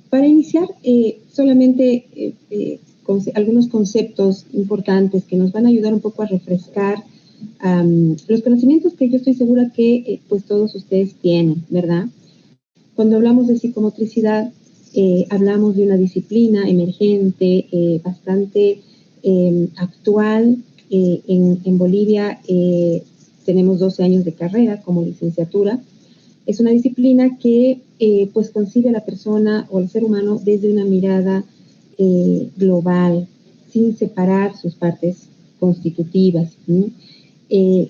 Para iniciar, solamente algunos conceptos importantes que nos van a ayudar un poco a refrescar los conocimientos que yo estoy segura que pues todos ustedes tienen, ¿verdad? Cuando hablamos de psicomotricidad, hablamos de una disciplina emergente, bastante actual. En Bolivia tenemos 12 años de carrera como licenciatura. Es una disciplina que pues concibe a la persona o al ser humano desde una mirada global, sin separar sus partes constitutivas.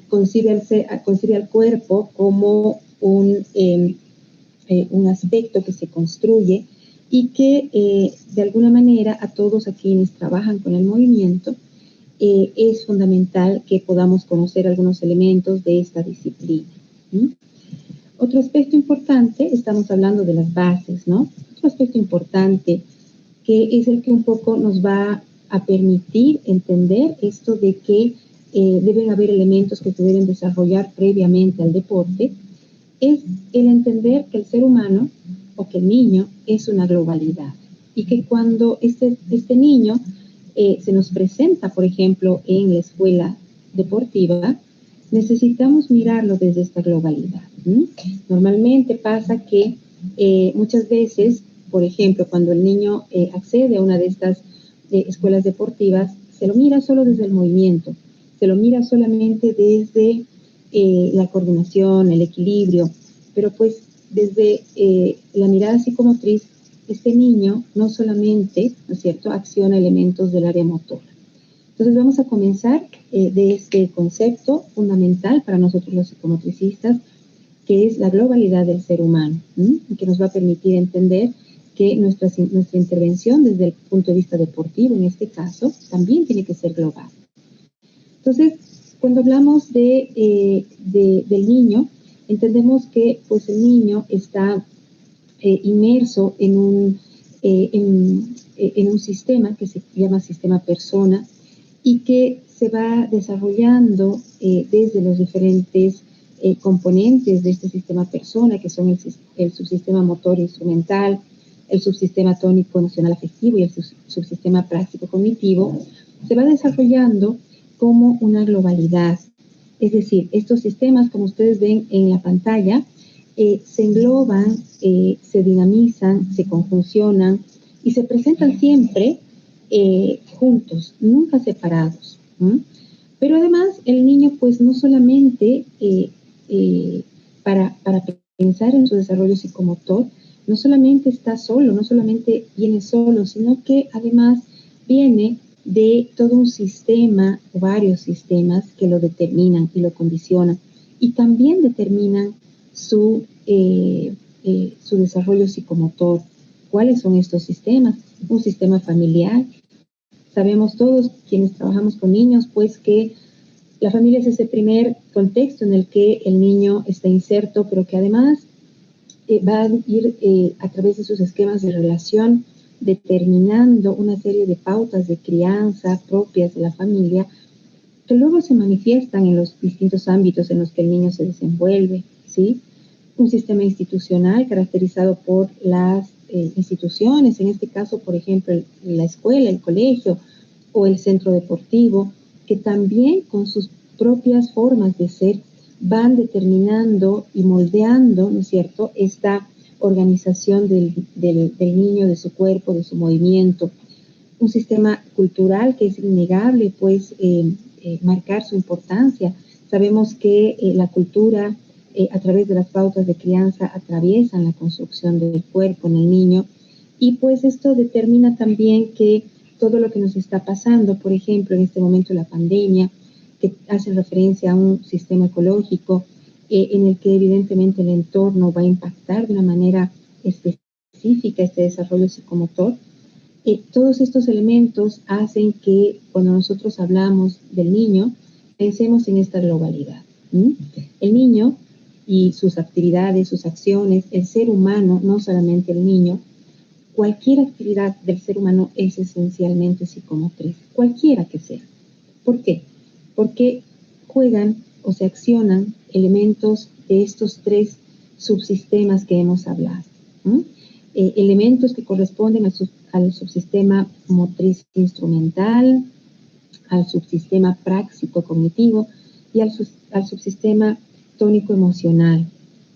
Concibe al cuerpo como un aspecto que se construye y que de alguna manera a todos a quienes trabajan con el movimiento es fundamental que podamos conocer algunos elementos de esta disciplina. Otro aspecto importante, estamos hablando de las bases, ¿no? Otro aspecto importante que es el que un poco nos va a permitir entender esto de que deben haber elementos que se deben desarrollar previamente al deporte, es el entender que el ser humano o que el niño es una globalidad y que cuando este niño se nos presenta, por ejemplo, en la escuela deportiva, necesitamos mirarlo desde esta globalidad. Normalmente pasa que muchas veces, por ejemplo, cuando el niño accede a una de estas escuelas deportivas, se lo mira solo desde el movimiento, se lo mira solamente desde la coordinación, el equilibrio, pero pues desde la mirada psicomotriz, este niño no solamente, ¿no es cierto?, acciona elementos del área motora. Entonces vamos a comenzar de este concepto fundamental para nosotros los psicomotricistas, que es la globalidad del ser humano, que nos va a permitir entender que nuestra intervención desde el punto de vista deportivo, en este caso, también tiene que ser global. Entonces, cuando hablamos del niño, entendemos que pues, el niño está inmerso en un sistema que se llama sistema persona y que se va desarrollando desde los diferentes componentes de este sistema persona, que son el subsistema motor instrumental, el subsistema tónico emocional afectivo y el subsistema práctico cognitivo, se va desarrollando como una globalidad. Es decir, estos sistemas, como ustedes ven en la pantalla, se engloban, se dinamizan, se conjuncionan y se presentan siempre juntos, nunca separados. Pero además el niño pues no solamente para pensar en su desarrollo psicomotor, no solamente está solo, no solamente viene solo, sino que además viene de todo un sistema o varios sistemas que lo determinan y lo condicionan y también determinan su desarrollo psicomotor. ¿Cuáles son estos sistemas? Un sistema familiar. Sabemos todos quienes trabajamos con niños, pues que la familia es ese primer contexto en el que el niño está inserto, pero que además va a ir a través de sus esquemas de relación determinando una serie de pautas de crianza propias de la familia que luego se manifiestan en los distintos ámbitos en los que el niño se desenvuelve, ¿sí? Un sistema institucional caracterizado por las instituciones, en este caso, por ejemplo, la escuela, el colegio o el centro deportivo, que también con sus propias formas de ser van determinando y moldeando, ¿no es cierto?, esta organización del niño, de su cuerpo, de su movimiento. Un sistema cultural que es innegable, pues, marcar su importancia. Sabemos que la cultura, a través de las pautas de crianza, atraviesan la construcción del cuerpo en el niño y pues esto determina también que todo lo que nos está pasando, por ejemplo, en este momento la pandemia, que hace referencia a un sistema ecológico en el que evidentemente el entorno va a impactar de una manera específica este desarrollo psicomotor. Todos estos elementos hacen que cuando nosotros hablamos del niño, pensemos en esta globalidad. El niño y sus actividades, sus acciones, el ser humano, no solamente el niño, cualquier actividad del ser humano es esencialmente psicomotriz, cualquiera que sea. ¿Por qué? Porque juegan o se accionan elementos de estos tres subsistemas que hemos hablado. elementos que corresponden al subsistema motriz instrumental, al subsistema práctico-cognitivo y al subsistema tónico-emocional.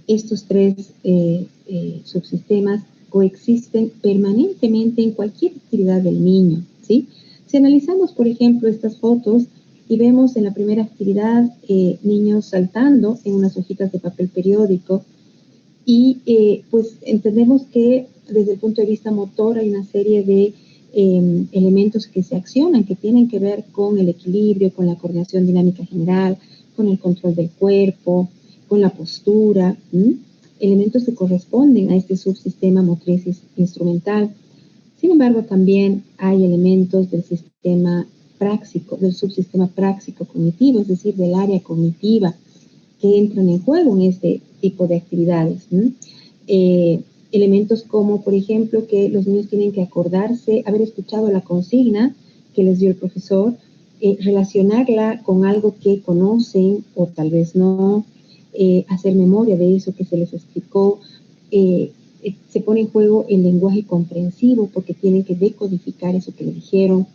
Estos tres subsistemas coexisten permanentemente en cualquier actividad del niño, ¿sí? Si analizamos, por ejemplo, estas fotos y vemos en la primera actividad niños saltando en unas hojitas de papel periódico y pues entendemos que desde el punto de vista motor hay una serie de elementos que se accionan, que tienen que ver con el equilibrio, con la coordinación dinámica general, con el control del cuerpo, con la postura, elementos que corresponden a este subsistema motriz instrumental. Sin embargo, también hay elementos del sistema práctico, del subsistema práctico cognitivo, es decir, del área cognitiva, que entran en juego en este tipo de actividades. Elementos como, por ejemplo, que los niños tienen que acordarse, haber escuchado la consigna que les dio el profesor, relacionarla con algo que conocen o tal vez no, hacer memoria de eso que se les explicó. Se pone en juego el lenguaje comprensivo porque tienen que decodificar eso que le dijeron.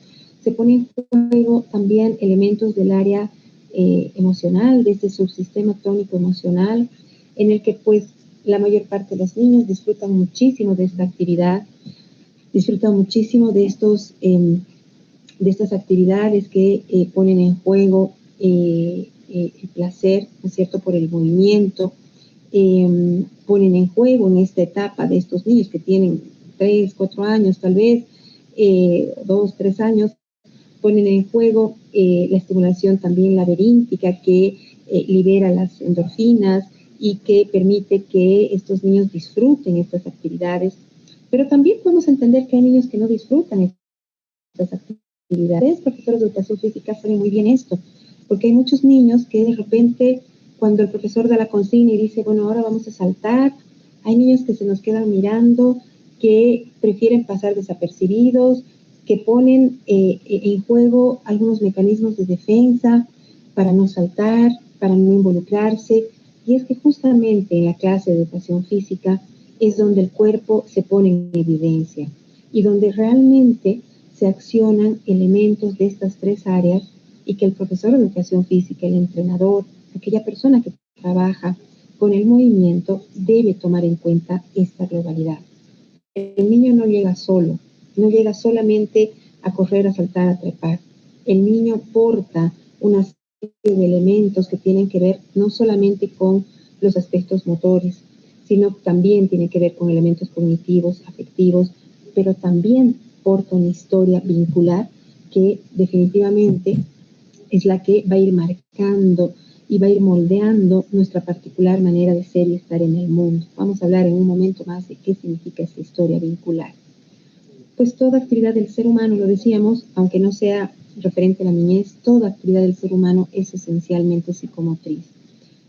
Se pone en juego también elementos del área emocional, de este subsistema tónico emocional, en el que pues la mayor parte de los niños disfrutan muchísimo de esta actividad, disfrutan muchísimo de de estas actividades que ponen en juego el placer, ¿no es cierto?, por el movimiento. Ponen en juego en esta etapa de estos niños que tienen 3, 4 años tal vez, 2, 3 años, ponen en juego la estimulación también laberíntica que libera las endorfinas y que permite que estos niños disfruten estas actividades. Pero también podemos entender que hay niños que no disfrutan estas actividades. Profesores de educación física saben muy bien esto, porque hay muchos niños que de repente, cuando el profesor da la consigna y dice, bueno, ahora vamos a saltar, hay niños que se nos quedan mirando, que prefieren pasar desapercibidos, que ponen en juego algunos mecanismos de defensa para no saltar, para no involucrarse. Y es que justamente en la clase de educación física es donde el cuerpo se pone en evidencia y donde realmente se accionan elementos de estas tres áreas y que el profesor de educación física, el entrenador, aquella persona que trabaja con el movimiento debe tomar en cuenta esta globalidad. El niño no llega solo, no llega solamente a correr, a saltar, a trepar. El niño porta una serie de elementos que tienen que ver no solamente con los aspectos motores, sino también tiene que ver con elementos cognitivos, afectivos, pero también porta una historia vincular que definitivamente es la que va a ir marcando y va a ir moldeando nuestra particular manera de ser y estar en el mundo. Vamos a hablar en un momento más de qué significa esta historia vincular. Pues toda actividad del ser humano, lo decíamos, aunque no sea referente a la niñez, toda actividad del ser humano es esencialmente psicomotriz,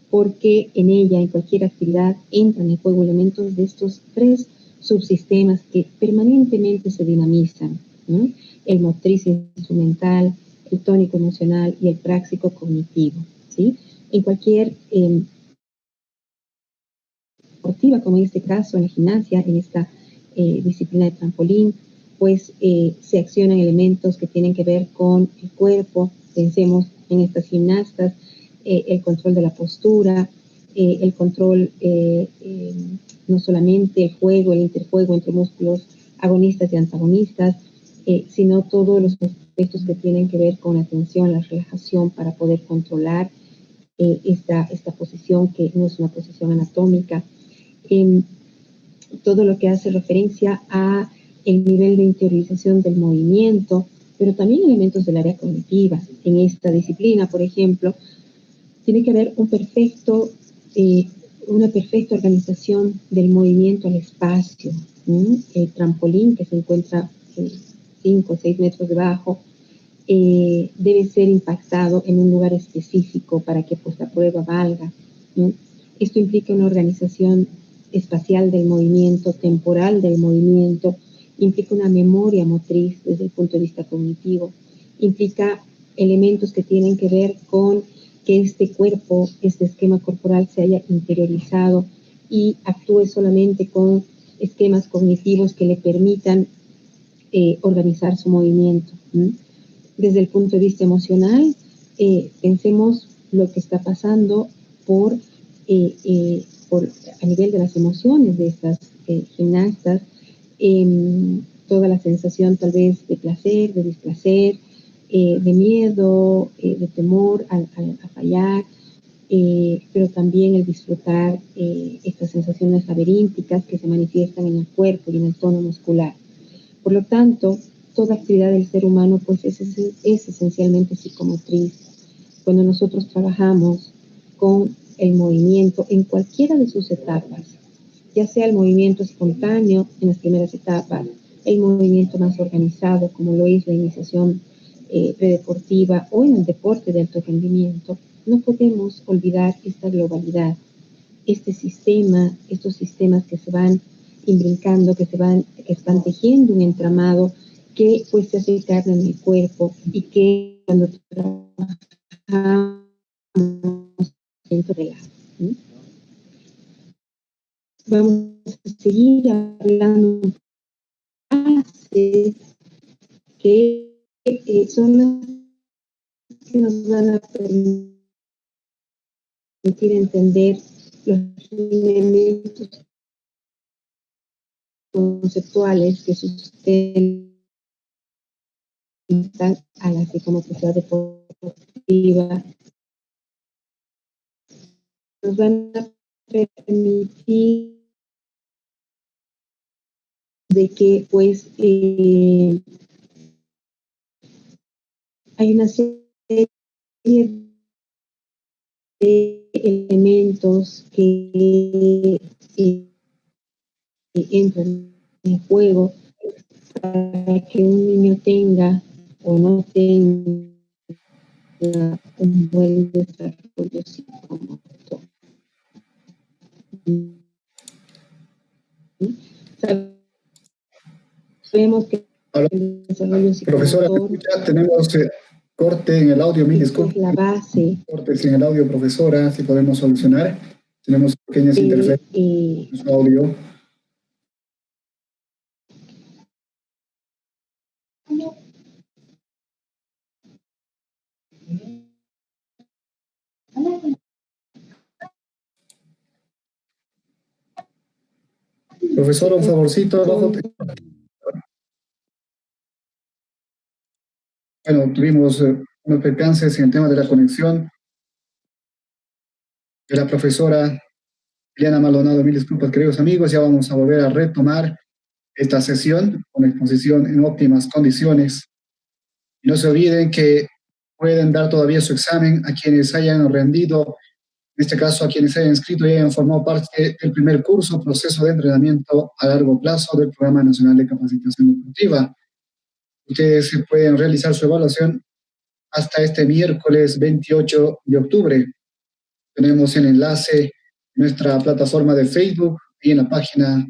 porque en ella, en cualquier actividad, entran en juego elementos de estos tres subsistemas que permanentemente se dinamizan, ¿no? El motriz instrumental, el tónico emocional y el práctico cognitivo, ¿sí? En cualquier deportiva, como en este caso en la gimnasia, en esta disciplina de trampolín, pues se accionan elementos que tienen que ver con el cuerpo. Pensemos en estas gimnastas, el control de la postura, el control, no solamente el juego, el interjuego entre músculos agonistas y antagonistas, sino todos los aspectos que tienen que ver con la tensión, la relajación para poder controlar esta posición que no es una posición anatómica. Todo lo que hace referencia a el nivel de interiorización del movimiento, pero también elementos del área cognitiva. En esta disciplina, por ejemplo, tiene que haber una perfecta organización del movimiento al espacio. El trampolín que se encuentra 5 o 6 metros debajo debe ser impactado en un lugar específico para que pues la prueba valga. Esto implica una organización espacial del movimiento, temporal del movimiento, implica una memoria motriz desde el punto de vista cognitivo, implica elementos que tienen que ver con que este cuerpo, este esquema corporal se haya interiorizado y actúe solamente con esquemas cognitivos que le permitan organizar su movimiento. Desde el punto de vista emocional, pensemos lo que está pasando a nivel de las emociones de estas gimnastas, toda la sensación tal vez de placer, de displacer, de miedo, de temor a fallar, pero también el disfrutar estas sensaciones laberínticas que se manifiestan en el cuerpo y en el tono muscular. Por lo tanto, toda actividad del ser humano pues es esencialmente psicomotriz. Cuando nosotros trabajamos con el movimiento en cualquiera de sus etapas, ya sea el movimiento espontáneo en las primeras etapas, el movimiento más organizado como lo es la iniciación predeportiva o en el deporte de alto rendimiento, no podemos olvidar esta globalidad, este sistema, estos sistemas que se van imbrincando, que están tejiendo un entramado que pues se hace carne en el cuerpo y que cuando trabajamos dentro de la... Vamos a seguir hablando de fases que son las que nos van a permitir entender los elementos conceptuales que sustentan a la psicomotricidad deportiva, nos van a permitir de que pues hay una serie de elementos que entran en juego para que un niño tenga o no tenga un buen desarrollo psicomotor. Sabemos que el desarrollo Profesora, psicomotor, tenemos corte en el audio, mil disculpas. Es la base. Cortes en el audio, profesora, si podemos solucionar. Tenemos pequeñas interferencias en su audio. Profesor, un favorcito abajo. Bueno, tuvimos unos percances en el tema de la conexión de la profesora Liliana Maldonado. Mil disculpas, queridos amigos. Ya vamos a volver a retomar esta sesión con exposición en óptimas condiciones. Y no se olviden que pueden dar todavía su examen a quienes hayan rendido, en este caso a quienes hayan inscrito y hayan formado parte del primer curso, proceso de entrenamiento a largo plazo del Programa Nacional de Capacitación Deportiva. Ustedes pueden realizar su evaluación hasta este miércoles 28 de octubre. Tenemos el enlace en nuestra plataforma de Facebook y en la página,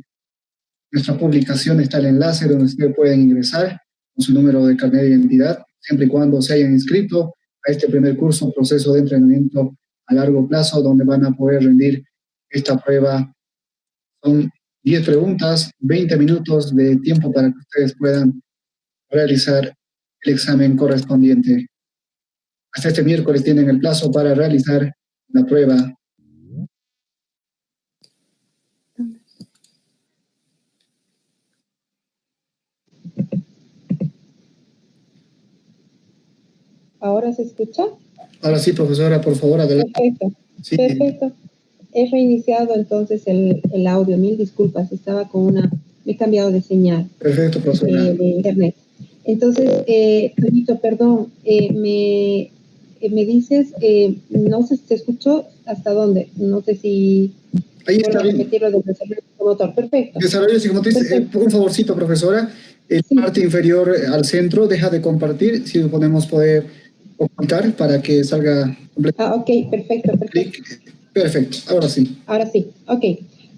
nuestra publicación está el enlace donde ustedes pueden ingresar con su número de carnet de identidad, siempre y cuando se hayan inscrito a este primer curso, proceso de entrenamiento a largo plazo, donde van a poder rendir esta prueba. Son 10 preguntas, 20 minutos de tiempo para que ustedes puedan realizar el examen correspondiente. Hasta este miércoles tienen el plazo para realizar la prueba. ¿Ahora se escucha? Ahora sí, profesora, por favor, adelante. Perfecto, sí. Perfecto. He reiniciado entonces el audio. Mil disculpas, me he cambiado de señal. Perfecto, profesora. De internet. Entonces, Toñito, perdón, me dices, no sé si te escuchó hasta dónde, no sé si... Ahí está bien. Repetirlo del desarrollo psicomotor. Perfecto. Desarrollo psicomotriz, un favorcito, profesora. La parte inferior al centro deja de compartir, si lo podemos poder ocultar para que salga completo. Ok, perfecto. Perfecto, ahora sí. Ahora sí, ok.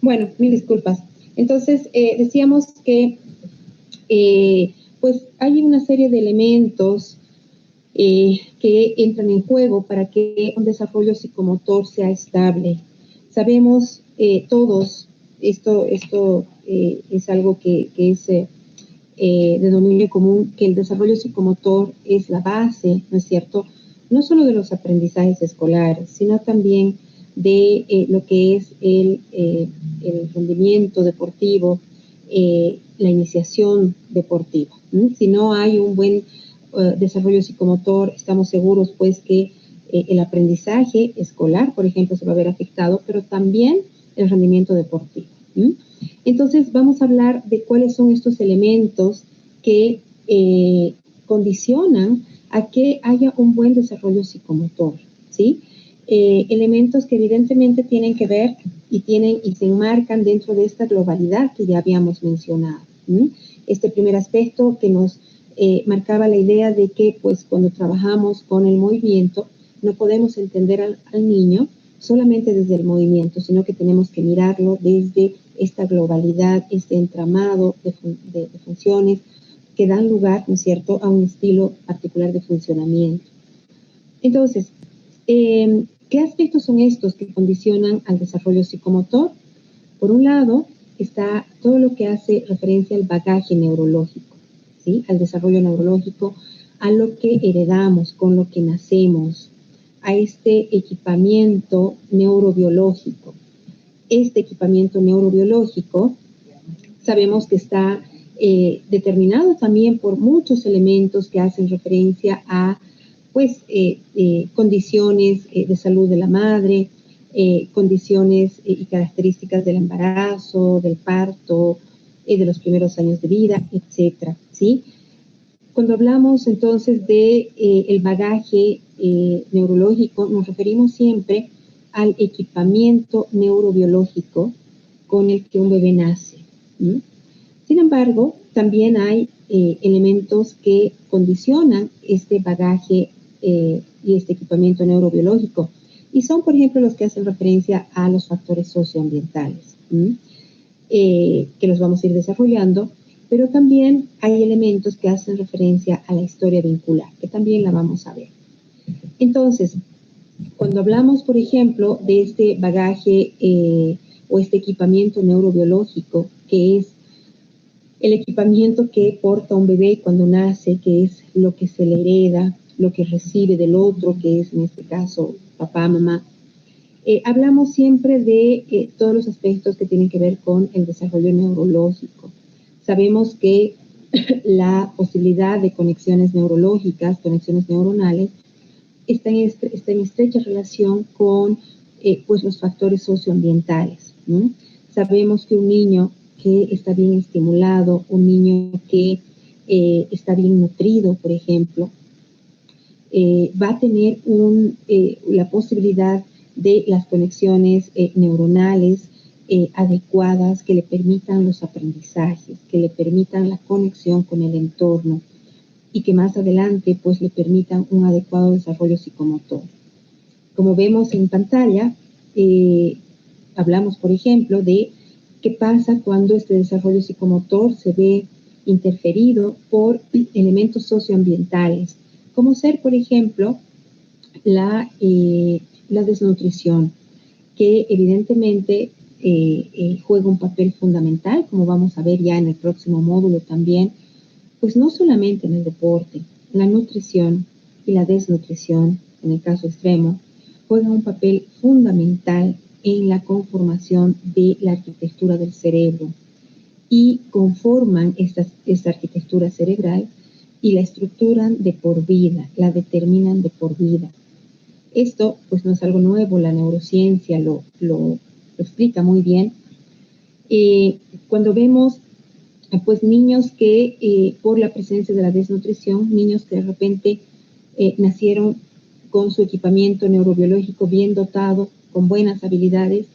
Bueno, mil disculpas. Entonces, decíamos que pues hay una serie de elementos que entran en juego para que un desarrollo psicomotor sea estable. Sabemos todos esto es algo que es de dominio común, que el desarrollo psicomotor es la base, ¿no es cierto?, no solo de los aprendizajes escolares, sino también de lo que es el rendimiento deportivo, la iniciación deportiva. Si no hay un buen desarrollo psicomotor, estamos seguros pues que el aprendizaje escolar, por ejemplo, se va a ver afectado, pero también el rendimiento deportivo. Entonces, vamos a hablar de cuáles son estos elementos que condicionan a que haya un buen desarrollo psicomotor, ¿sí? Elementos que evidentemente tienen que ver y se enmarcan dentro de esta globalidad que ya habíamos mencionado. Este primer aspecto que nos marcaba la idea de que, pues, cuando trabajamos con el movimiento, no podemos entender al niño solamente desde el movimiento, sino que tenemos que mirarlo desde esta globalidad, este entramado de funciones que dan lugar, ¿no es cierto?, a un estilo particular de funcionamiento. Entonces, ¿qué aspectos son estos que condicionan al desarrollo psicomotor? Por un lado, está todo lo que hace referencia al bagaje neurológico, ¿sí?, al desarrollo neurológico, a lo que heredamos, con lo que nacemos, a este equipamiento neurobiológico. Este equipamiento neurobiológico sabemos que está determinado también por muchos elementos que hacen referencia a pues, condiciones de salud de la madre, condiciones y características del embarazo, del parto, de los primeros años de vida, etcétera, ¿sí? Cuando hablamos entonces de el bagaje neurológico, nos referimos siempre al equipamiento neurobiológico con el que un bebé nace. Sin embargo, también hay elementos que condicionan este bagaje y este equipamiento neurobiológico, y son, por ejemplo, los que hacen referencia a los factores socioambientales, que los vamos a ir desarrollando, pero también hay elementos que hacen referencia a la historia vincular, que también la vamos a ver. Entonces, cuando hablamos, por ejemplo, de este bagaje o este equipamiento neurobiológico, que es el equipamiento que porta un bebé cuando nace, que es lo que se le hereda, lo que recibe del otro, que es en este caso papá, mamá, hablamos siempre de todos los aspectos que tienen que ver con el desarrollo neurológico. Sabemos que la posibilidad de conexiones neurológicas, conexiones neuronales, está en estrecha relación con pues los factores socioambientales, ¿no? Sabemos que un niño que está bien estimulado, un niño que está bien nutrido, por ejemplo, va a tener la posibilidad de las conexiones neuronales adecuadas que le permitan los aprendizajes, que le permitan la conexión con el entorno y que más adelante pues le permitan un adecuado desarrollo psicomotor. Como vemos en pantalla, hablamos, por ejemplo, de qué pasa cuando este desarrollo psicomotor se ve interferido por elementos socioambientales, como ser, por ejemplo, la desnutrición, que evidentemente juega un papel fundamental, como vamos a ver ya en el próximo módulo también, pues no solamente en el deporte, la nutrición y la desnutrición, en el caso extremo, juegan un papel fundamental en la conformación de la arquitectura del cerebro y conforman esta arquitectura cerebral y la estructuran de por vida, la determinan de por vida. Esto pues no es algo nuevo, la neurociencia lo explica muy bien. Cuando vemos pues niños que por la presencia de la desnutrición, niños que de repente nacieron con su equipamiento neurobiológico bien dotado, con buenas habilidades,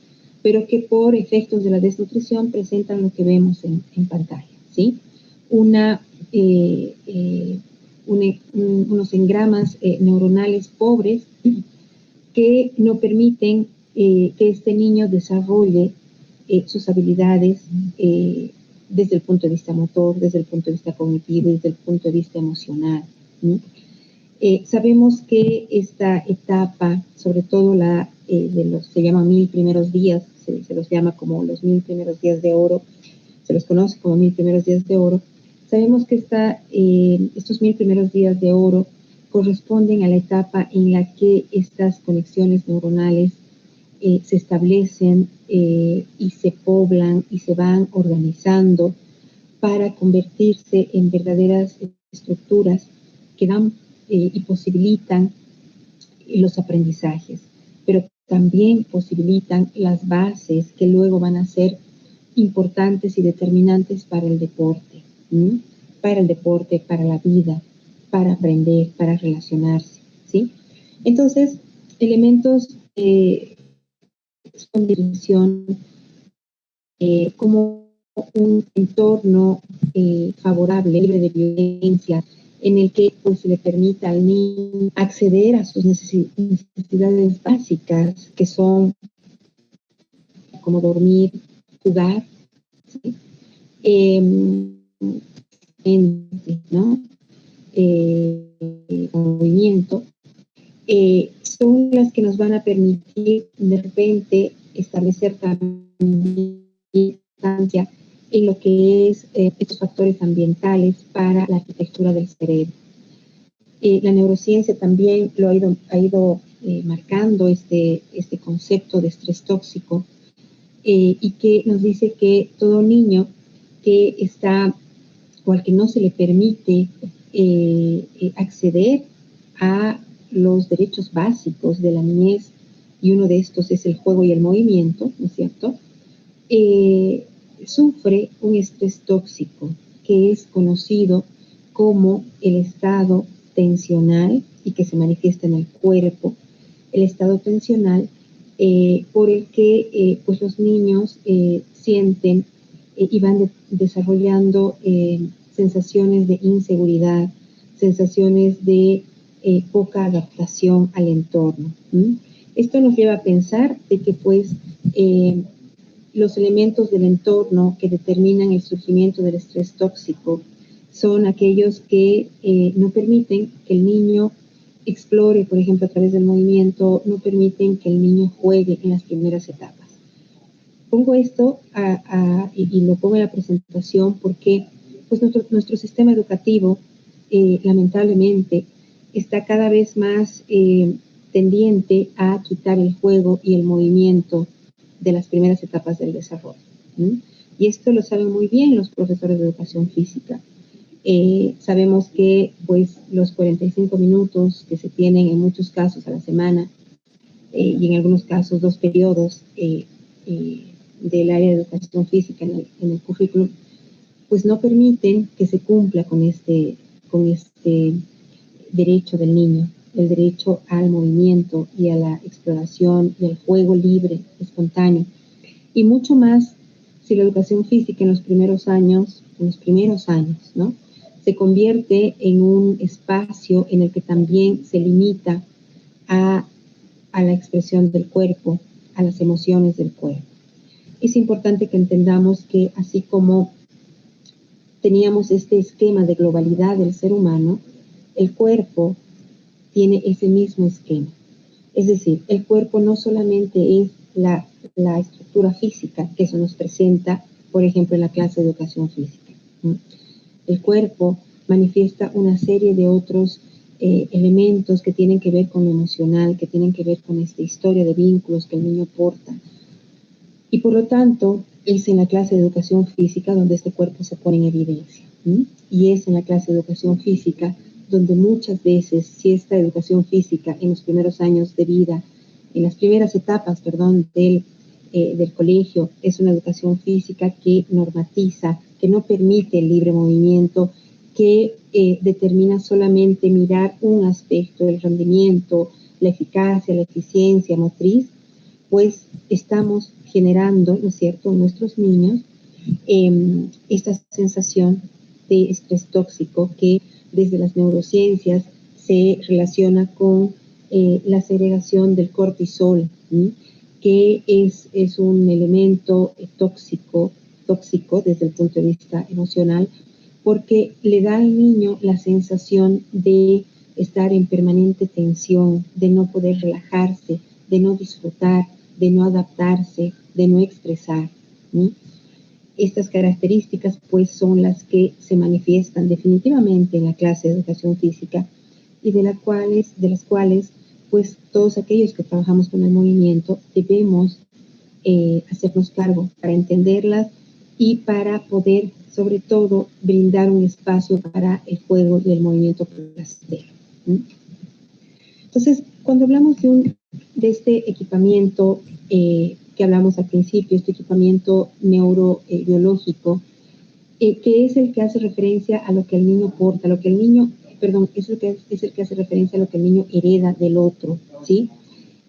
pero que por efectos de la desnutrición presentan lo que vemos en pantalla, ¿sí? Unos engramas neuronales pobres que no permiten que este niño desarrolle sus habilidades desde el punto de vista motor, desde el punto de vista cognitivo, desde el punto de vista emocional, ¿sí? Sabemos que esta etapa, sobre todo la de los se llaman 1000 primeros días, se los llama como los 1000 primeros días de oro, se los conoce como 1000 primeros días de oro. Sabemos que estos 1000 primeros días de oro corresponden a la etapa en la que estas conexiones neuronales se establecen y se poblan y se van organizando para convertirse en verdaderas estructuras que dan y posibilitan los aprendizajes, pero también posibilitan las bases que luego van a ser importantes y determinantes para el deporte, ¿sí? Para el deporte, para la vida, para aprender, para relacionarse, ¿sí? Entonces, elementos son dirección como un entorno favorable, libre de violencia, en el que pues, se le permita al niño acceder a sus necesidades básicas, que son como dormir, jugar, ¿sí? ¿No? Movimiento, son las que nos van a permitir de repente establecer también instancia en lo que es estos factores ambientales para la arquitectura del cerebro. La neurociencia también lo ha ido marcando este concepto de estrés tóxico y que nos dice que todo niño que está o al que no se le permite acceder a los derechos básicos de la niñez, y uno de estos es el juego y el movimiento, ¿no es cierto?, sufre un estrés tóxico que es conocido como el estado tensional y que se manifiesta en el cuerpo, el estado tensional por el que pues los niños sienten y van desarrollando sensaciones de inseguridad, sensaciones de poca adaptación al entorno. Esto nos lleva a pensar de que pues los elementos del entorno que determinan el surgimiento del estrés tóxico son aquellos que no permiten que el niño explore, por ejemplo, a través del movimiento, no permiten que el niño juegue en las primeras etapas. Pongo esto y lo pongo en la presentación porque pues nuestro sistema educativo, lamentablemente, está cada vez más tendiente a quitar el juego y el movimiento de las primeras etapas del desarrollo. Y esto lo saben muy bien los profesores de educación física. Sabemos que pues, los 45 minutos que se tienen en muchos casos a la semana y en algunos casos 2 periodos del área de educación física en el currículum, pues no permiten que se cumpla con este derecho del niño, el derecho al movimiento y a la exploración y al juego libre, espontáneo. Y mucho más si la educación física en los primeros años, ¿no?, se convierte en un espacio en el que también se limita a la expresión del cuerpo, a las emociones del cuerpo. Es importante que entendamos que así como teníamos este esquema de globalidad del ser humano, el cuerpo tiene ese mismo esquema. Es decir, el cuerpo no solamente es la estructura física que se nos presenta, por ejemplo, en la clase de educación física. El cuerpo manifiesta una serie de otros elementos que tienen que ver con lo emocional, que tienen que ver con esta historia de vínculos que el niño porta. Y por lo tanto, es en la clase de educación física donde este cuerpo se pone en evidencia. Y es en la clase de educación física donde muchas veces, si esta educación física en los primeros años de vida, en las primeras etapas, del colegio, es una educación física que normatiza, que no permite el libre movimiento, que determina solamente mirar un aspecto del rendimiento, la eficacia, la eficiencia motriz, pues estamos generando, ¿no es cierto?, en nuestros niños esta sensación de estrés tóxico que desde las neurociencias se relaciona con la segregación del cortisol, que es un elemento tóxico desde el punto de vista emocional, porque le da al niño la sensación de estar en permanente tensión, de no poder relajarse, de no disfrutar, de no adaptarse, de no expresar. Estas características pues son las que se manifiestan definitivamente en la clase de educación física y de las cuales pues todos aquellos que trabajamos con el movimiento debemos hacernos cargo para entenderlas y para poder sobre todo brindar un espacio para el juego y el movimiento placentero. Entonces, cuando hablamos de este equipamiento que hablamos al principio, este equipamiento neurobiológico, que es el que hace referencia a lo que el niño porta, es el que hace referencia a lo que el niño hereda del otro, ¿sí?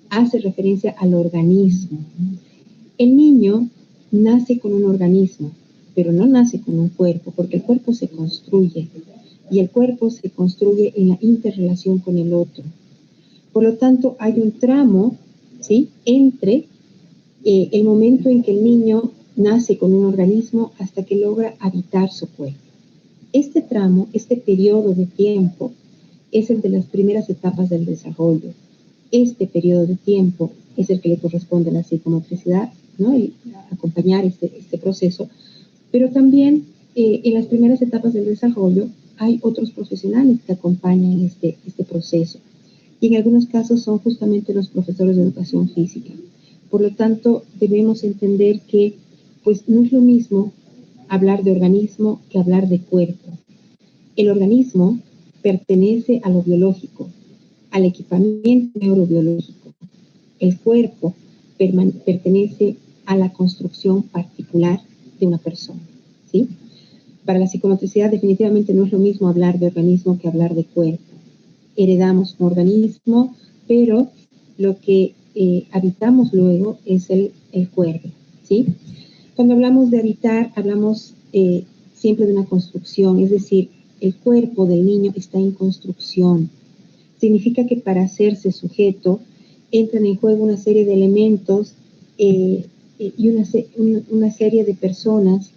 Hace referencia al organismo. El niño nace con un organismo, pero no nace con un cuerpo, porque el cuerpo se construye, y el cuerpo se construye en la interrelación con el otro. Por lo tanto, hay un tramo, ¿sí?, entre el momento en que el niño nace con un organismo hasta que logra habitar su cuerpo. Este tramo, este periodo de tiempo, es el de las primeras etapas del desarrollo. Este periodo de tiempo es el que le corresponde a la psicomotricidad, ¿no?, y acompañar este proceso. Pero también en las primeras etapas del desarrollo hay otros profesionales que acompañan este proceso. Y en algunos casos son justamente los profesores de educación física. Por lo tanto, debemos entender que pues, no es lo mismo hablar de organismo que hablar de cuerpo. El organismo pertenece a lo biológico, al equipamiento neurobiológico. El cuerpo pertenece a la construcción particular de una persona, ¿sí? Para la psicomotricidad definitivamente no es lo mismo hablar de organismo que hablar de cuerpo. Heredamos un organismo, pero lo que habitamos luego es el cuerpo, ¿sí? Cuando hablamos de habitar, hablamos siempre de una construcción, es decir, el cuerpo del niño está en construcción. Significa que para hacerse sujeto entran en juego una serie de elementos y una serie de personas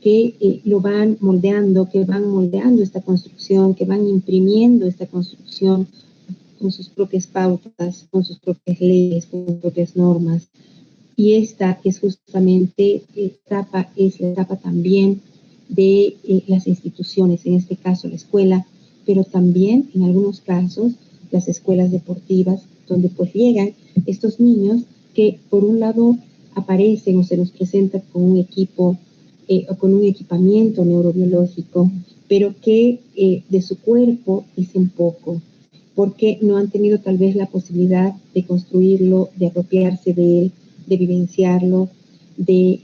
que lo van moldeando, que van moldeando esta construcción, que van imprimiendo esta construcción con sus propias pautas, con sus propias leyes, con sus propias normas. Y esta es justamente es la etapa también de las instituciones, en este caso la escuela, pero también en algunos casos las escuelas deportivas, donde pues llegan estos niños que por un lado aparecen o se los presenta con un equipo o con un equipamiento neurobiológico, pero que de su cuerpo dicen poco, porque no han tenido tal vez la posibilidad de construirlo, de apropiarse de él, de vivenciarlo, de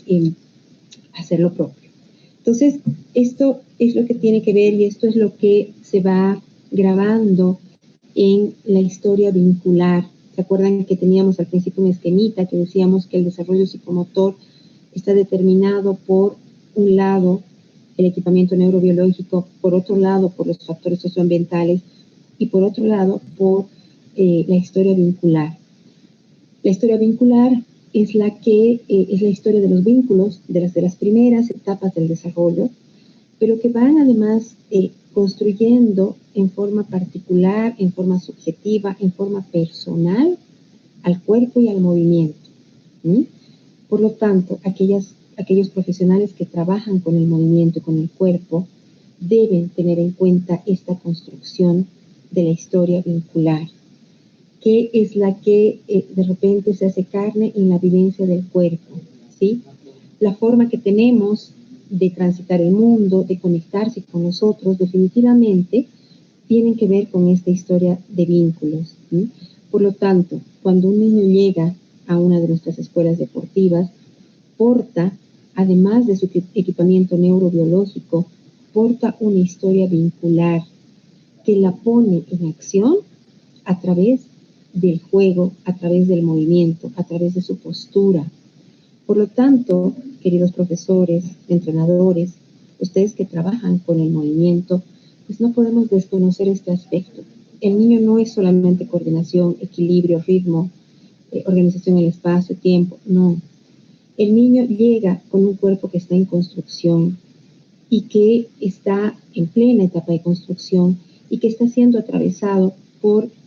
hacerlo propio. Entonces, esto es lo que tiene que ver y esto es lo que se va grabando en la historia vincular. ¿Se acuerdan que teníamos al principio un esquemita que decíamos que el desarrollo psicomotor está determinado por un lado el equipamiento neurobiológico, por otro lado por los factores socioambientales y por otro lado por la historia vincular? La historia vincular es la historia de los vínculos, de las primeras etapas del desarrollo, pero que van además construyendo en forma particular, en forma subjetiva, en forma personal al cuerpo y al movimiento. Por lo tanto, aquellos profesionales que trabajan con el movimiento y con el cuerpo deben tener en cuenta esta construcción de la historia vincular, que es la que de repente se hace carne en la vivencia del cuerpo, ¿sí? La forma que tenemos de transitar el mundo, de conectarse con nosotros, definitivamente tienen que ver con esta historia de vínculos, ¿sí? Por lo tanto, cuando un niño llega a una de nuestras escuelas deportivas, porta, además de su equipamiento neurobiológico, porta una historia vincular que la pone en acción a través del juego, a través del movimiento, a través de su postura. Por lo tanto, queridos profesores, entrenadores, ustedes que trabajan con el movimiento, pues no podemos desconocer este aspecto. El niño no es solamente coordinación, equilibrio, ritmo, organización en el espacio, tiempo, no. El niño llega con un cuerpo que está en construcción y que está en plena etapa de construcción y que está siendo atravesado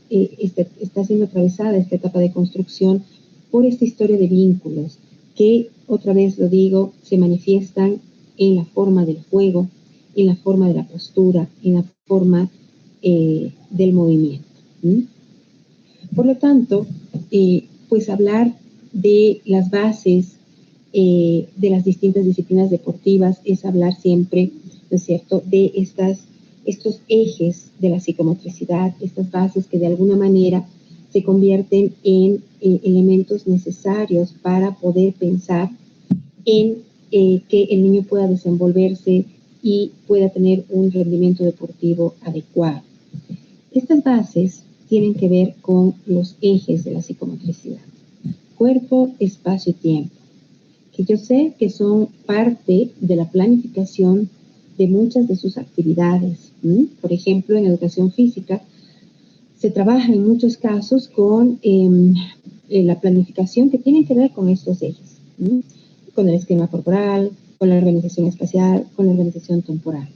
está siendo atravesada esta etapa de construcción por esta historia de vínculos que, otra vez lo digo, se manifiestan en la forma del juego, en la forma de la postura, en la forma del movimiento. Por lo tanto, pues hablar de las bases de las distintas disciplinas deportivas es hablar siempre, ¿no es cierto?, de estos ejes de la psicomotricidad, estas bases que de alguna manera se convierten en elementos necesarios para poder pensar en que el niño pueda desenvolverse y pueda tener un rendimiento deportivo adecuado. Estas bases tienen que ver con los ejes de la psicomotricidad: cuerpo, espacio y tiempo, que yo sé que son parte de la planificación de muchas de sus actividades. Por ejemplo, en educación física se trabaja en muchos casos con la planificación que tiene que ver con estos ejes, con el esquema corporal, con la organización espacial, con la organización temporal.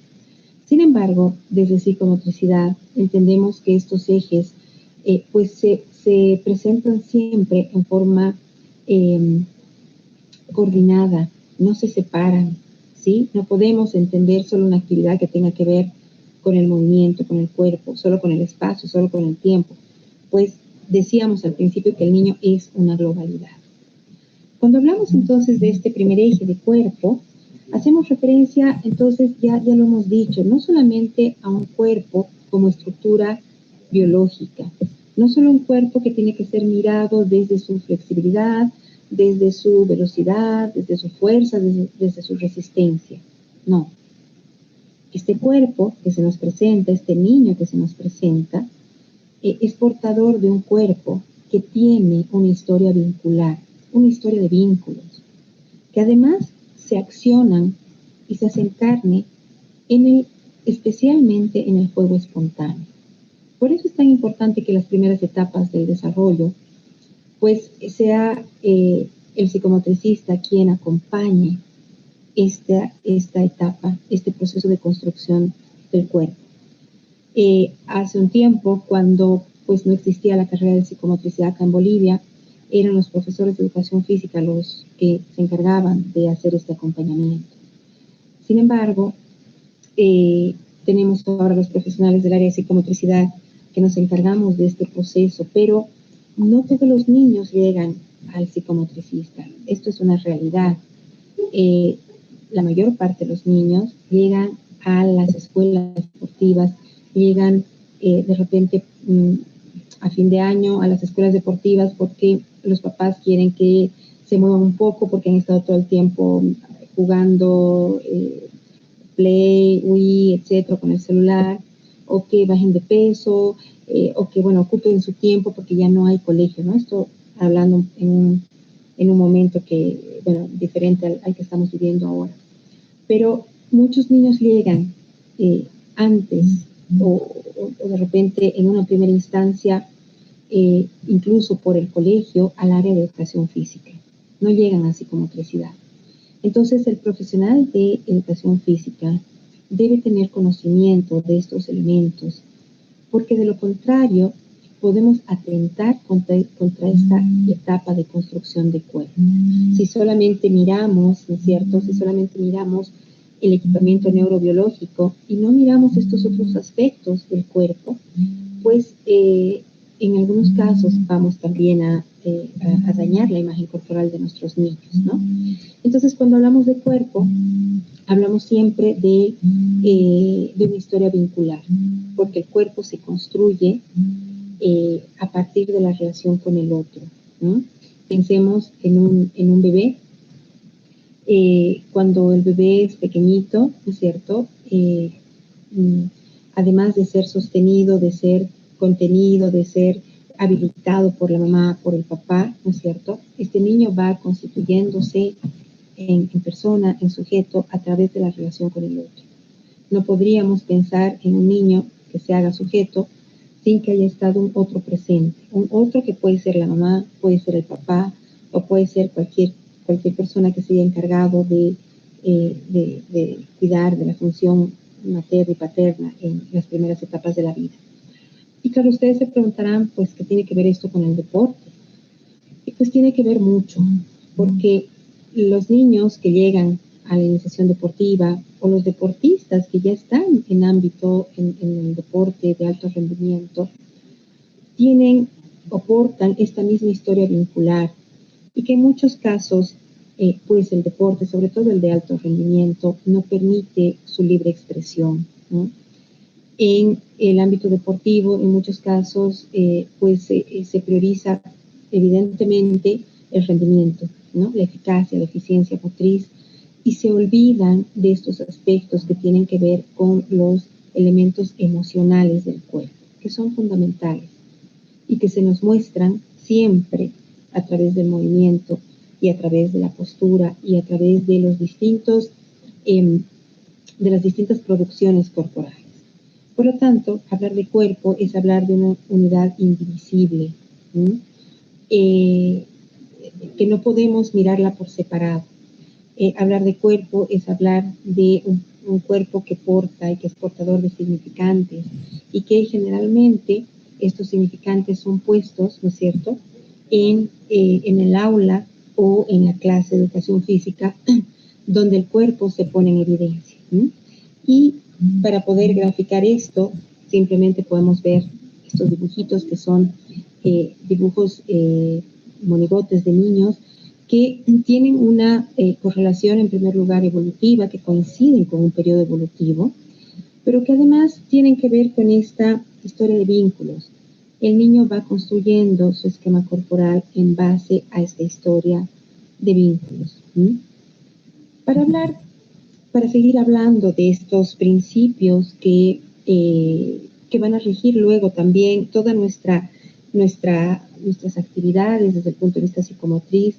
Sin embargo, desde psicomotricidad entendemos que estos ejes pues se presentan siempre en forma coordinada, no se separan, ¿sí? No podemos entender solo una actividad que tenga que ver con el movimiento, con el cuerpo, solo con el espacio, solo con el tiempo. Pues decíamos al principio que el niño es una globalidad. Cuando hablamos entonces de este primer eje de cuerpo, hacemos referencia, entonces ya lo hemos dicho, no solamente a un cuerpo como estructura biológica, no solo un cuerpo que tiene que ser mirado desde su flexibilidad, desde su velocidad, desde su fuerza, desde su resistencia. No. Este cuerpo que se nos presenta, este niño que se nos presenta, es portador de un cuerpo que tiene una historia vincular, una historia de vínculos, que además se accionan y se hacen carne especialmente en el juego espontáneo. Por eso es tan importante que las primeras etapas del desarrollo pues sea el psicomotricista quien acompañe esta etapa, este proceso de construcción del cuerpo. Hace un tiempo, cuando pues no existía la carrera de psicomotricidad acá en Bolivia, eran los profesores de educación física los que se encargaban de hacer este acompañamiento. Sin embargo, tenemos ahora los profesionales del área de psicomotricidad que nos encargamos de este proceso, pero no todos los niños llegan al psicomotricista. Esto es una realidad. La mayor parte de los niños llegan a las escuelas deportivas, llegan de repente a fin de año a las escuelas deportivas porque los papás quieren que se muevan un poco porque han estado todo el tiempo jugando Play, Wii, etcétera, con el celular, o que bajen de peso, o que, bueno, ocupen su tiempo porque ya no hay colegio, ¿no? Esto hablando en un momento que, bueno, diferente al que estamos viviendo ahora. Pero muchos niños llegan antes o de repente en una primera instancia, incluso por el colegio, al área de educación física. No llegan a psicomotricidad. Entonces, el profesional de educación física debe tener conocimiento de estos elementos, porque de lo contrario podemos atentar contra esta etapa de construcción de cuerpo. Si solamente miramos, ¿no es cierto? Si solamente miramos el equipamiento neurobiológico y no miramos estos otros aspectos del cuerpo, pues en algunos casos vamos también a dañar la imagen corporal de nuestros niños, ¿no? Entonces, cuando hablamos de cuerpo, hablamos siempre de una historia vincular, porque el cuerpo se construye a partir de la relación con el otro, ¿no? Pensemos en un bebé. Cuando el bebé es pequeñito, ¿no es cierto? Además de ser sostenido, de ser contenido, de ser habilitado por la mamá, por el papá, ¿no es cierto? Este niño va constituyéndose en persona, en sujeto, a través de la relación con el otro. No podríamos pensar en un niño que se haga sujeto sin que haya estado un otro presente, un otro que puede ser la mamá, puede ser el papá, o puede ser cualquier persona que se haya encargado de cuidar de la función materna y paterna en las primeras etapas de la vida. Y claro, ustedes se preguntarán, pues, ¿qué tiene que ver esto con el deporte? Y pues tiene que ver mucho, porque los niños que llegan a la iniciación deportiva o los deportistas que ya están en el deporte de alto rendimiento, tienen o portan esta misma historia vincular y que en muchos casos, pues el deporte, sobre todo el de alto rendimiento, no permite su libre expresión, ¿no? En el ámbito deportivo, en muchos casos, pues se prioriza evidentemente el rendimiento, ¿no? La eficacia, la eficiencia motriz, y se olvidan de estos aspectos que tienen que ver con los elementos emocionales del cuerpo, que son fundamentales y que se nos muestran siempre a través del movimiento y a través de la postura y a través de los distintos, de las distintas producciones corporales. Por lo tanto, hablar de cuerpo es hablar de una unidad indivisible, que no podemos mirarla por separado. Hablar de cuerpo es hablar de un cuerpo que porta y que es portador de significantes y que generalmente estos significantes son puestos, ¿no es cierto?, en el aula o en la clase de educación física, donde el cuerpo se pone en evidencia. Y para poder graficar esto, simplemente podemos ver estos dibujitos que son dibujos monigotes de niños que tienen una correlación, en primer lugar, evolutiva, que coinciden con un periodo evolutivo, pero que además tienen que ver con esta historia de vínculos. El niño va construyendo su esquema corporal en base a esta historia de vínculos. Para seguir hablando de estos principios que van a regir luego también toda nuestras actividades desde el punto de vista psicomotriz,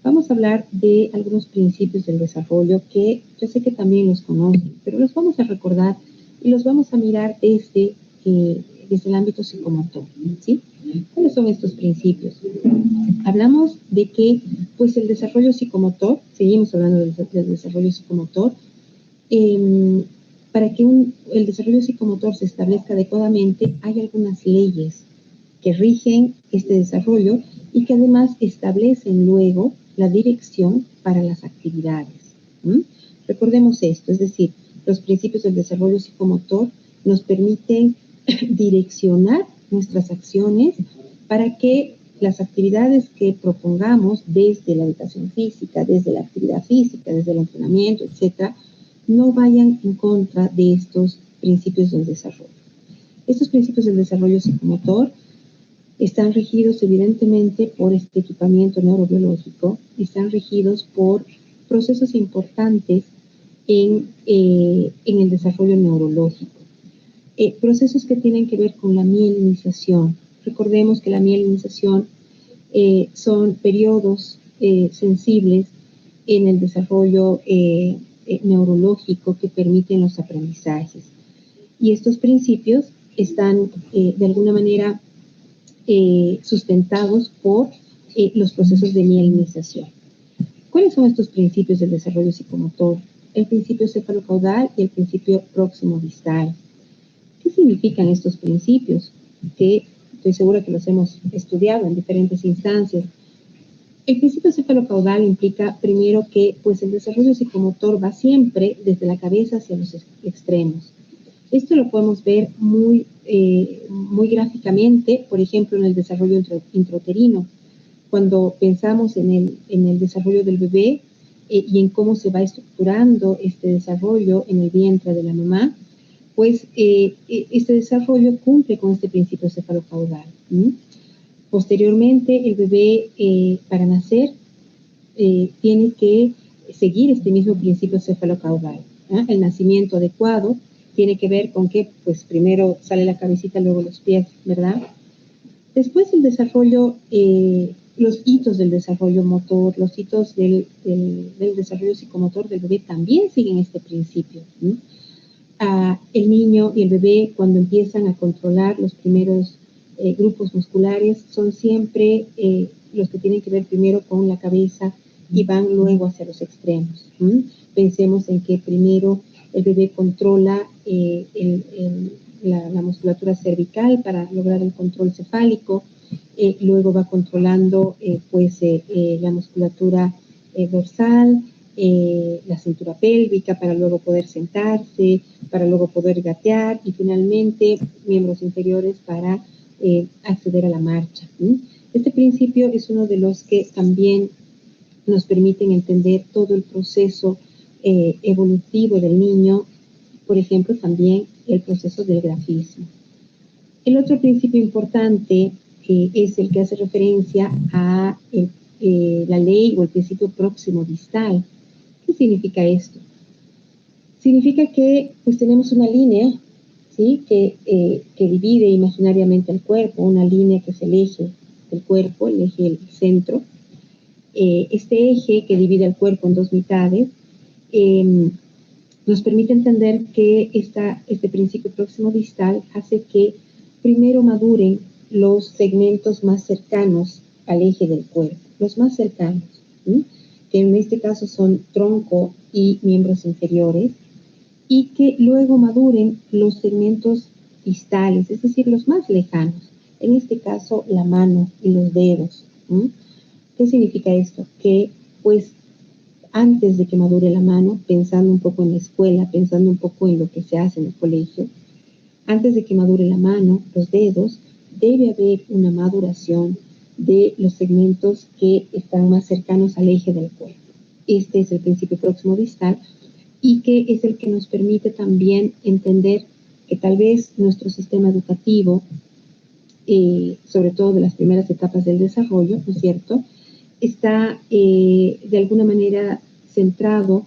vamos a hablar de algunos principios del desarrollo que yo sé que también los conocen, pero los vamos a recordar y los vamos a mirar desde el ámbito psicomotor, ¿sí? ¿Cuáles son estos principios? Hablamos de que, pues, el desarrollo psicomotor, seguimos hablando del desarrollo psicomotor, para que el desarrollo psicomotor se establezca adecuadamente, hay algunas leyes que rigen este desarrollo y que además establecen luego la dirección para las actividades. Recordemos esto, es decir, los principios del desarrollo psicomotor nos permiten direccionar nuestras acciones para que las actividades que propongamos desde la educación física, desde la actividad física, desde el entrenamiento, etcétera, no vayan en contra de estos principios del desarrollo. Estos principios del desarrollo psicomotor están regidos evidentemente por este equipamiento neurobiológico, están regidos por procesos importantes en el desarrollo neurológico. Procesos que tienen que ver con la mielinización. Recordemos que la mielinización son periodos sensibles en el desarrollo neurológico que permiten los aprendizajes. Y estos principios están de alguna manera sustentados por los procesos de mielinización. ¿Cuáles son estos principios del desarrollo psicomotor? El principio cefalocaudal y el principio próximo-distal. ¿Qué significan estos principios? Que estoy segura que los hemos estudiado en diferentes instancias. El principio cefalocaudal implica primero que, pues, el desarrollo psicomotor va siempre desde la cabeza hacia los extremos. Esto lo podemos ver muy gráficamente, por ejemplo, en el desarrollo intrauterino. Cuando pensamos en el desarrollo del bebé y en cómo se va estructurando este desarrollo en el vientre de la mamá, pues este desarrollo cumple con este principio cefalocaudal. Posteriormente, el bebé para nacer tiene que seguir este mismo principio cefalocaudal. El nacimiento adecuado tiene que ver con que, pues, primero sale la cabecita, luego los pies, ¿verdad? Después el desarrollo, los hitos del desarrollo motor, los hitos del desarrollo psicomotor del bebé también siguen este principio. El niño y el bebé, cuando empiezan a controlar los primeros grupos musculares, son siempre los que tienen que ver primero con la cabeza y van luego hacia los extremos. Pensemos en que primero el bebé controla la musculatura cervical para lograr el control cefálico, luego va controlando la musculatura dorsal, la cintura pélvica para luego poder sentarse, para luego poder gatear y finalmente miembros inferiores para acceder a la marcha. Este principio es uno de los que también nos permiten entender todo el proceso evolutivo del niño, por ejemplo, también el proceso del grafismo. El otro principio importante es el que hace referencia a la ley o el principio próximo distal. ¿Qué significa esto? Significa que pues tenemos una línea, ¿sí? que divide imaginariamente el cuerpo, una línea que es el eje del cuerpo, el eje del centro. Este eje que divide el cuerpo en dos mitades nos permite entender que este principio próximo distal hace que primero maduren los segmentos más cercanos al eje del cuerpo, los más cercanos, ¿sí? Que en este caso son tronco y miembros inferiores, y que luego maduren los segmentos distales, es decir, los más lejanos, en este caso la mano y los dedos. ¿Qué significa esto? Que pues antes de que madure la mano, pensando un poco en la escuela, pensando un poco en lo que se hace en el colegio, antes de que madure la mano, los dedos, debe haber una maduración de los segmentos que están más cercanos al eje del cuerpo. Este es el principio próximo distal y que es el que nos permite también entender que tal vez nuestro sistema educativo, sobre todo de las primeras etapas del desarrollo, ¿no es cierto?, está de alguna manera centrado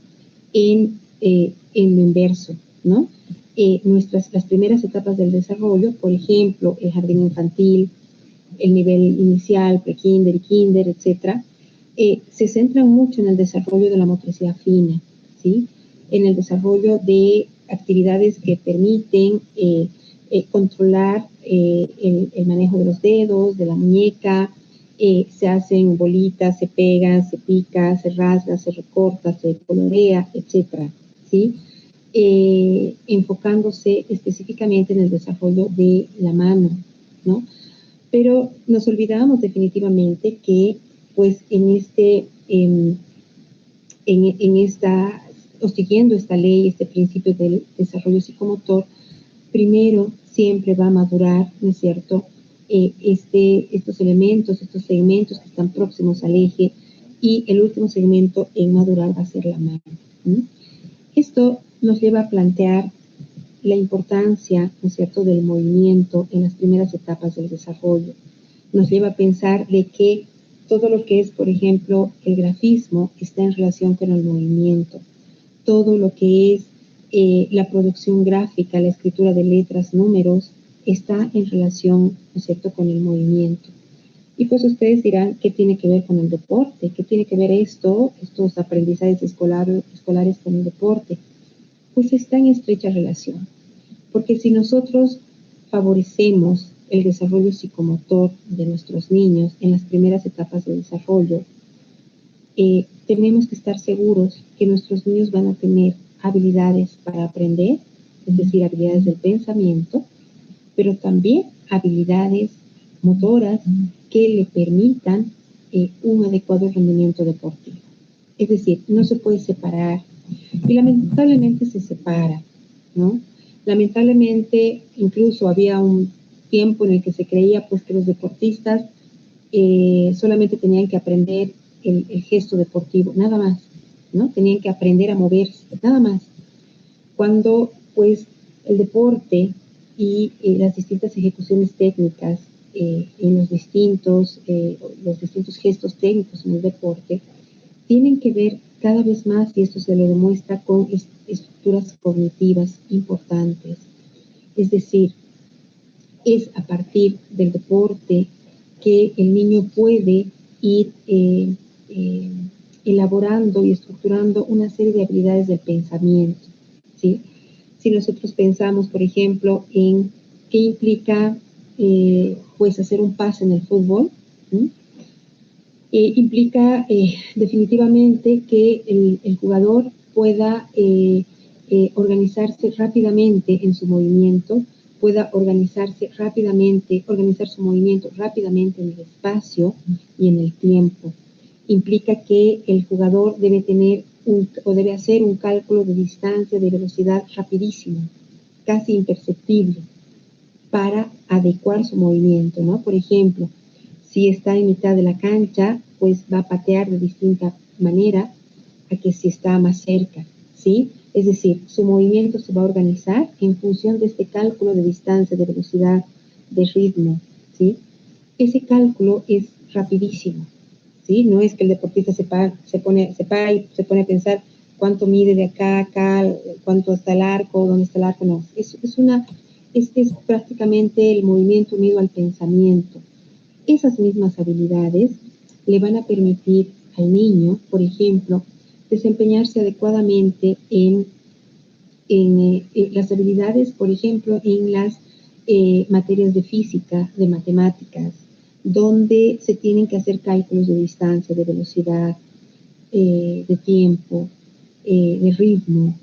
en lo inverso, ¿no? Las primeras etapas del desarrollo, por ejemplo, el jardín infantil, el nivel inicial, pre-kinder y kinder, etcétera, se centran mucho en el desarrollo de la motricidad fina, ¿sí? En el desarrollo de actividades que permiten controlar el manejo de los dedos, de la muñeca, se hacen bolitas, se pegan, se pica, se rasga, se recorta, se colorea, etcétera, ¿sí? Enfocándose específicamente en el desarrollo de la mano, ¿no? Pero nos olvidamos definitivamente que, pues, siguiendo esta ley, este principio del desarrollo psicomotor, primero siempre va a madurar, ¿no es cierto?, estos elementos, estos segmentos que están próximos al eje, y el último segmento en madurar va a ser la mano. Esto nos lleva a plantear la importancia, ¿no es cierto?, del movimiento en las primeras etapas del desarrollo. Nos lleva a pensar de que todo lo que es, por ejemplo, el grafismo está en relación con el movimiento. Todo lo que es la producción gráfica, la escritura de letras, números, está en relación, ¿no es cierto?, con el movimiento. Y pues ustedes dirán, ¿qué tiene que ver con el deporte? ¿Qué tiene que ver estos aprendizajes escolares con el deporte? Pues está en estrecha relación. Porque si nosotros favorecemos el desarrollo psicomotor de nuestros niños en las primeras etapas de desarrollo, tenemos que estar seguros que nuestros niños van a tener habilidades para aprender, es decir, habilidades del pensamiento, pero también habilidades motoras que le permitan un adecuado rendimiento deportivo. Es decir, no se puede separar, y lamentablemente se separa, ¿no? Lamentablemente, incluso había un tiempo en el que se creía pues que los deportistas solamente tenían que aprender el gesto deportivo, nada más, ¿no? Tenían que aprender a moverse, nada más. Cuando pues el deporte y las distintas ejecuciones técnicas en los distintos gestos técnicos en el deporte tienen que ver cada vez más, y esto se lo demuestra con estructuras cognitivas importantes. Es decir, es a partir del deporte que el niño puede ir elaborando y estructurando una serie de habilidades del pensamiento, ¿sí? Si nosotros pensamos, por ejemplo, en qué implica pues hacer un pase en el fútbol, implica definitivamente que el jugador pueda organizarse rápidamente en su movimiento, pueda organizarse rápidamente, organizar su movimiento rápidamente en el espacio y en el tiempo. Implica que el jugador debe tener debe hacer un cálculo de distancia, de velocidad rapidísimo, casi imperceptible, para adecuar su movimiento, ¿no? Por ejemplo, si está en mitad de la cancha, pues va a patear de distinta manera a que si está más cerca, ¿sí? Es decir, su movimiento se va a organizar en función de este cálculo de distancia, de velocidad, de ritmo, ¿sí? Ese cálculo es rapidísimo, ¿sí? No es que el deportista se para y se pone a pensar cuánto mide de acá a acá, cuánto está el arco, dónde está el arco, no. Es prácticamente el movimiento unido al pensamiento. Esas mismas habilidades le van a permitir al niño, por ejemplo, desempeñarse adecuadamente en las habilidades, por ejemplo, en las materias de física, de matemáticas, donde se tienen que hacer cálculos de distancia, de velocidad, de tiempo, de ritmo,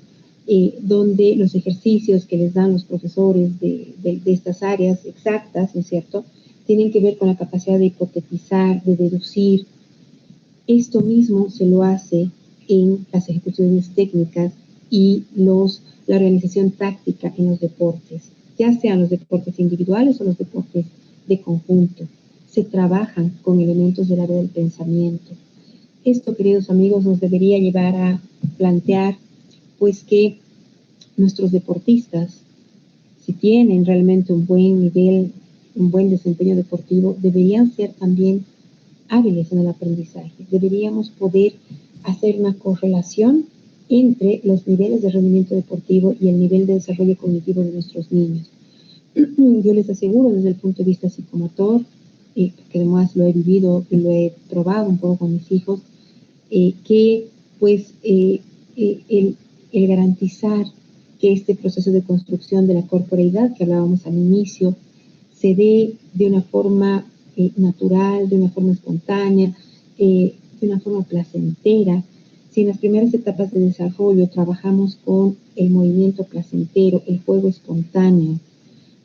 donde los ejercicios que les dan los profesores de estas áreas exactas, ¿no es cierto?, tienen que ver con la capacidad de hipotetizar, de deducir. Esto mismo se lo hace en las ejecuciones técnicas y la organización táctica en los deportes, ya sean los deportes individuales o los deportes de conjunto. Se trabajan con elementos del área del pensamiento. Esto, queridos amigos, nos debería llevar a plantear, pues, que nuestros deportistas, si tienen realmente un buen nivel, un buen desempeño deportivo, deberían ser también hábiles en el aprendizaje. Deberíamos poder hacer una correlación entre los niveles de rendimiento deportivo y el nivel de desarrollo cognitivo de nuestros niños. Yo les aseguro desde el punto de vista psicomotor, que además lo he vivido y lo he probado un poco con mis hijos, que pues el garantizar que este proceso de construcción de la corporeidad que hablábamos al inicio se dé de una forma natural, de una forma espontánea, de una forma placentera. Si en las primeras etapas de desarrollo trabajamos con el movimiento placentero, el juego espontáneo,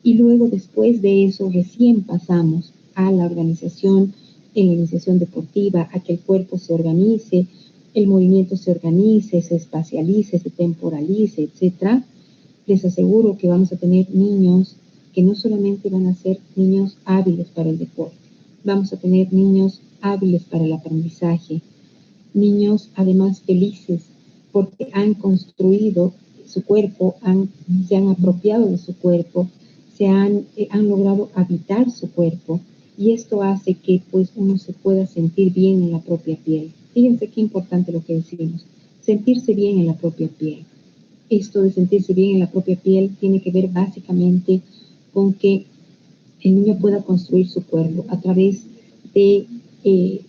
y luego después de eso recién pasamos a la organización, en la iniciación deportiva, a que el cuerpo se organice, el movimiento se organice, se espacialice, se temporalice, etc. Les aseguro que vamos a tener niños que no solamente van a ser niños hábiles para el deporte, vamos a tener niños hábiles para el aprendizaje, niños además felices porque han construido su cuerpo, se han apropiado de su cuerpo, han logrado habitar su cuerpo, y esto hace que pues uno se pueda sentir bien en la propia piel. Fíjense qué importante lo que decimos, sentirse bien en la propia piel. Esto de sentirse bien en la propia piel tiene que ver básicamente con que el niño pueda construir su cuerpo a través de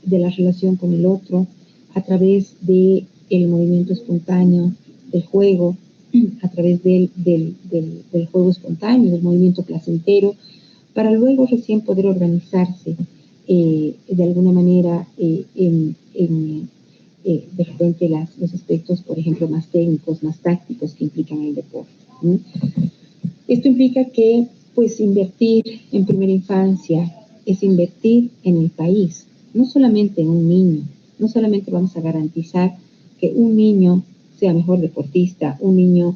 la relación con el otro, a través del movimiento espontáneo, del juego, a través del juego espontáneo, del movimiento placentero, para luego recién poder organizarse de alguna manera de repente los aspectos, por ejemplo, más técnicos, más tácticos que implican el deporte. Esto implica que pues invertir en primera infancia es invertir en el país, no solamente en un niño. No solamente vamos a garantizar que un niño sea mejor deportista, un niño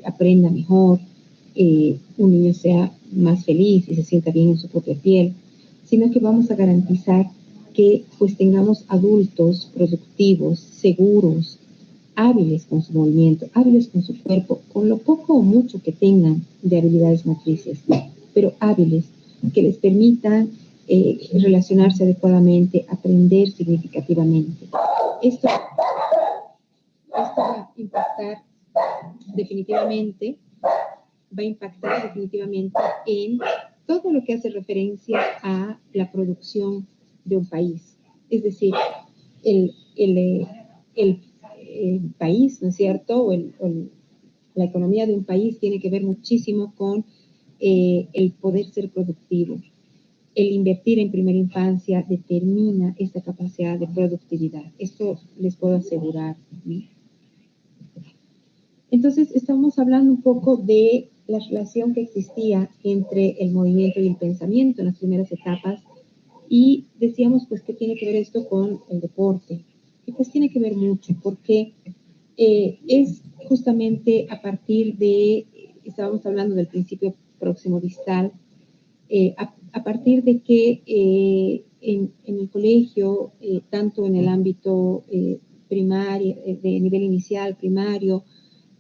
aprenda mejor, un niño sea más feliz y se sienta bien en su propia piel, sino que vamos a garantizar que pues tengamos adultos productivos, seguros, hábiles con su movimiento, hábiles con su cuerpo, con lo poco o mucho que tengan de habilidades motrices, pero hábiles, que les permitan relacionarse adecuadamente, aprender significativamente. Esto va a impactar definitivamente, en todo lo que hace referencia a la producción de un país. Es decir, el país, ¿no es cierto? La economía de un país tiene que ver muchísimo con el poder ser productivo. El invertir en primera infancia determina esta capacidad de productividad. Esto les puedo asegurar. Entonces, estamos hablando un poco de la relación que existía entre el movimiento y el pensamiento en las primeras etapas y decíamos pues que tiene que ver esto con el deporte. Y pues tiene que ver mucho porque es justamente a partir de, estábamos hablando del principio próximo distal, a partir de que en el colegio, tanto en el ámbito primario, de nivel inicial, primario,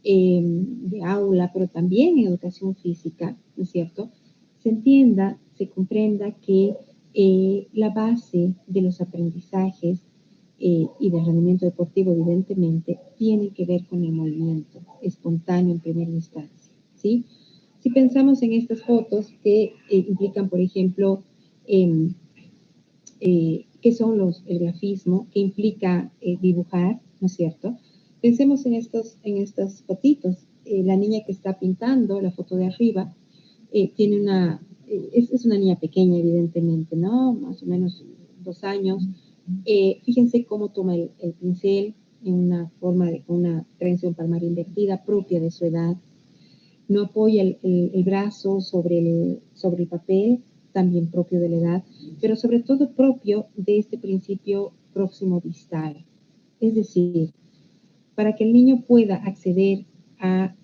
de aula, pero también en educación física, ¿no es cierto? Se entienda, se comprenda que la base de los aprendizajes y del rendimiento deportivo, evidentemente, tiene que ver con el movimiento espontáneo en primera instancia, ¿sí? Si pensamos en estas fotos que implican, por ejemplo, qué son el grafismo, que implica dibujar, ¿no es cierto? Pensemos en estas fotitos. La niña que está pintando, la foto de arriba, tiene es una niña pequeña, evidentemente, ¿no? Más o menos 2 años. Fíjense cómo toma el pincel en una forma de una trenza palmar invertida propia de su edad. No apoya el brazo sobre el papel, también propio de la edad, pero sobre todo propio de este principio próximo distal. Es decir, para que el niño pueda acceder a,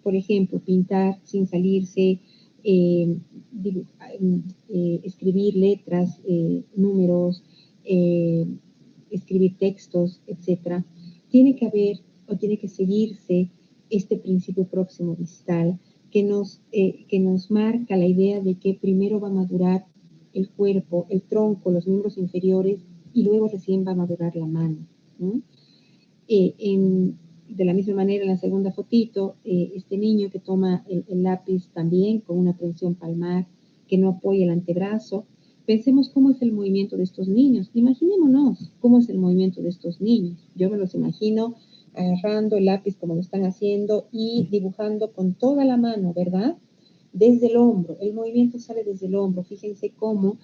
por ejemplo, pintar sin salirse, eh, escribir letras, números, escribir textos, etcétera, tiene que haber o tiene que seguirse este principio próximo distal que nos marca la idea de que primero va a madurar el cuerpo, el tronco, los miembros inferiores y luego recién va a madurar la mano. ¿No? De la misma manera, en la segunda fotito, este niño que toma el lápiz también con una tensión palmar, que no apoya el antebrazo. Pensemos cómo es el movimiento de estos niños. Imaginémonos cómo es el movimiento de estos niños. Yo me los imagino agarrando el lápiz como lo están haciendo y dibujando con toda la mano, ¿verdad? Desde el hombro. El movimiento sale desde el hombro. Fíjense cómo,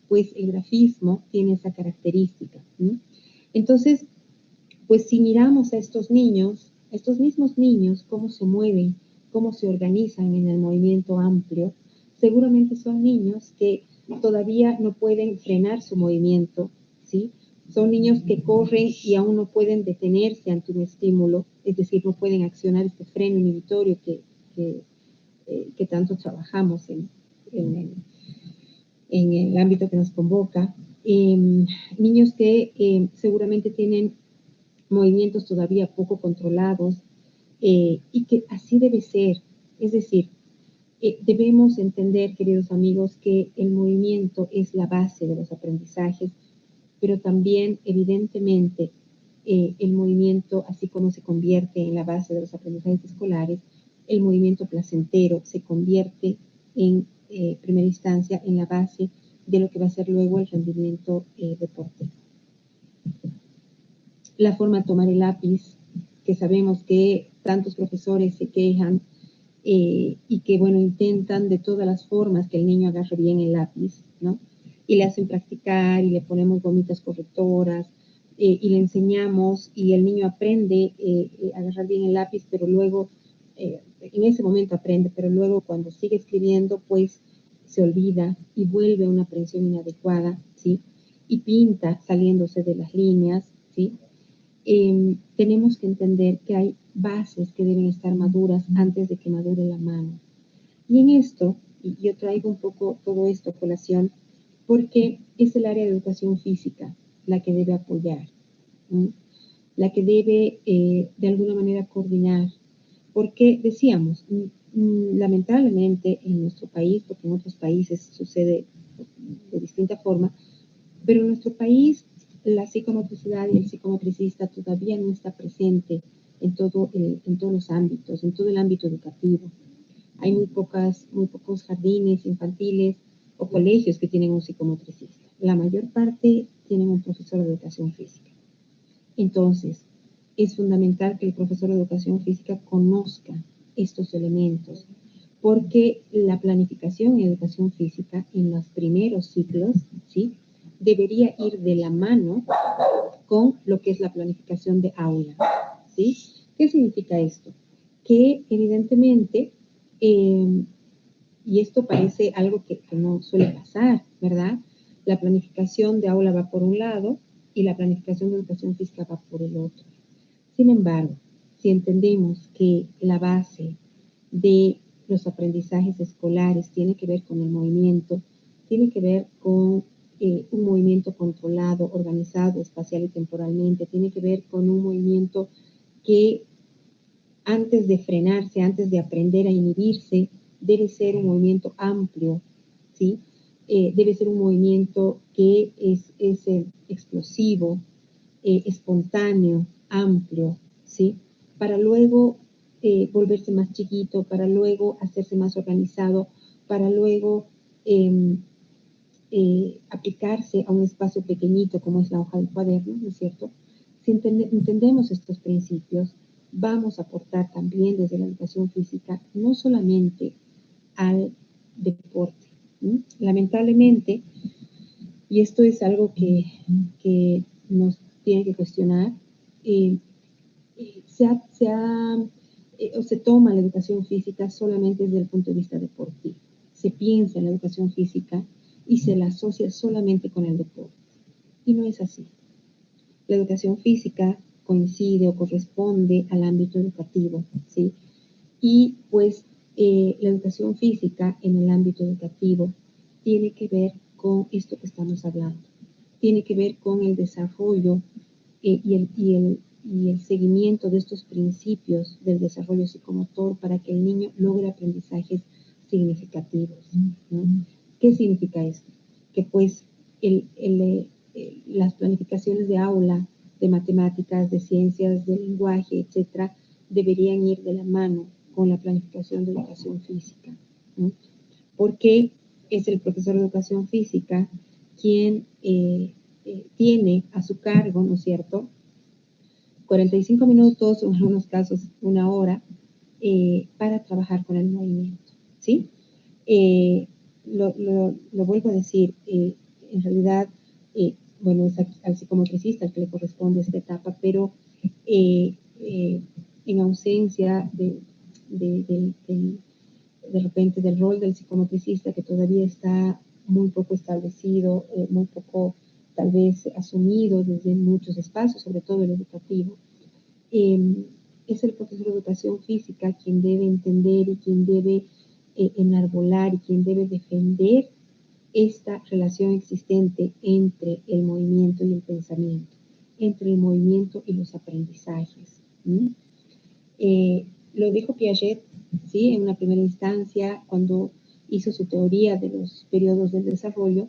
pues, el grafismo tiene esa característica. ¿Sí? Entonces, pues si miramos a estos niños, a estos mismos niños, cómo se mueven, cómo se organizan en el movimiento amplio, seguramente son niños que todavía no pueden frenar su movimiento, ¿sí? Son niños que corren y aún no pueden detenerse ante un estímulo, es decir, no pueden accionar este freno inhibitorio que tanto trabajamos en el ámbito que nos convoca. Niños que seguramente tienen movimientos todavía poco controlados y que así debe ser. Es decir, debemos entender, queridos amigos, que el movimiento es la base de los aprendizajes, pero también, evidentemente, el movimiento, así como se convierte en la base de los aprendizajes escolares, el movimiento placentero se convierte en primera instancia en la base de lo que va a ser luego el rendimiento deportivo. La forma de tomar el lápiz, que sabemos que tantos profesores se quejan y que, bueno, intentan de todas las formas que el niño agarre bien el lápiz, ¿no? Y le hacen practicar y le ponemos gomitas correctoras y le enseñamos y el niño aprende a agarrar bien el lápiz, pero luego, en ese momento aprende, pero luego cuando sigue escribiendo, pues se olvida y vuelve a una aprensión inadecuada, ¿sí? Y pinta saliéndose de las líneas, ¿sí? Tenemos que entender que hay bases que deben estar maduras antes de que madure la mano. Y en esto, y yo traigo un poco todo esto a colación, porque es el área de educación física la que debe apoyar, ¿sí? La que debe de alguna manera coordinar, porque decíamos, lamentablemente en nuestro país, porque en otros países sucede de distinta forma, pero en nuestro país la psicomotricidad y el psicomotricista todavía no está presente en todos los ámbitos, en todo el ámbito educativo. Hay muy pocos jardines infantiles o colegios que tienen un psicomotricista. La mayor parte tienen un profesor de educación física. Entonces, es fundamental que el profesor de educación física conozca estos elementos, porque la planificación en educación física en los primeros ciclos, ¿sí?, debería ir de la mano con lo que es la planificación de aula, ¿sí? ¿Qué significa esto? que evidentemente, y esto parece algo que no suele pasar, ¿verdad? La planificación de aula va por un lado y la planificación de educación física va por el otro. Sin embargo, si entendemos que la base de los aprendizajes escolares tiene que ver con el movimiento, tiene que ver con un movimiento controlado, organizado espacial y temporalmente, tiene que ver con un movimiento que antes de frenarse, antes de aprender a inhibirse, debe ser un movimiento amplio, ¿sí? Debe ser un movimiento que es explosivo, espontáneo, amplio, ¿sí? Para luego volverse más chiquito, para luego hacerse más organizado, para luego aplicarse a un espacio pequeñito como es la hoja del cuaderno, ¿no es cierto? Si entendemos estos principios, vamos a aportar también desde la educación física no solamente al deporte. ¿Sí? Lamentablemente, y esto es algo que nos tiene que cuestionar, se toma la educación física solamente desde el punto de vista deportivo. Se piensa en la educación física y se la asocia solamente con el deporte. Y no es así. La educación física coincide o corresponde al ámbito educativo, ¿sí? Y pues la educación física en el ámbito educativo tiene que ver con esto que estamos hablando. Tiene que ver con el desarrollo y el seguimiento de estos principios del desarrollo psicomotor para que el niño logre aprendizajes significativos, ¿no? ¿Qué significa esto? Que pues las planificaciones de aula, de matemáticas, de ciencias, de lenguaje, etcétera, deberían ir de la mano con la planificación de educación física, ¿no? Porque es el profesor de educación física quien tiene a su cargo, ¿no es cierto?, 45 minutos, o en algunos casos una hora, para trabajar con el movimiento, ¿sí? Lo vuelvo a decir, en realidad, bueno, es al psicomotricista al que le corresponde esta etapa, pero en ausencia de repente del rol del psicomotricista, que todavía está muy poco establecido, muy poco tal vez asumido desde muchos espacios, sobre todo el educativo, es el profesor de educación física quien debe entender y quien debe enarbolar y quien debe defender esta relación existente entre el movimiento y el pensamiento, entre el movimiento y los aprendizajes. Lo dijo Piaget, ¿sí?, en una primera instancia, cuando hizo su teoría de los periodos del desarrollo.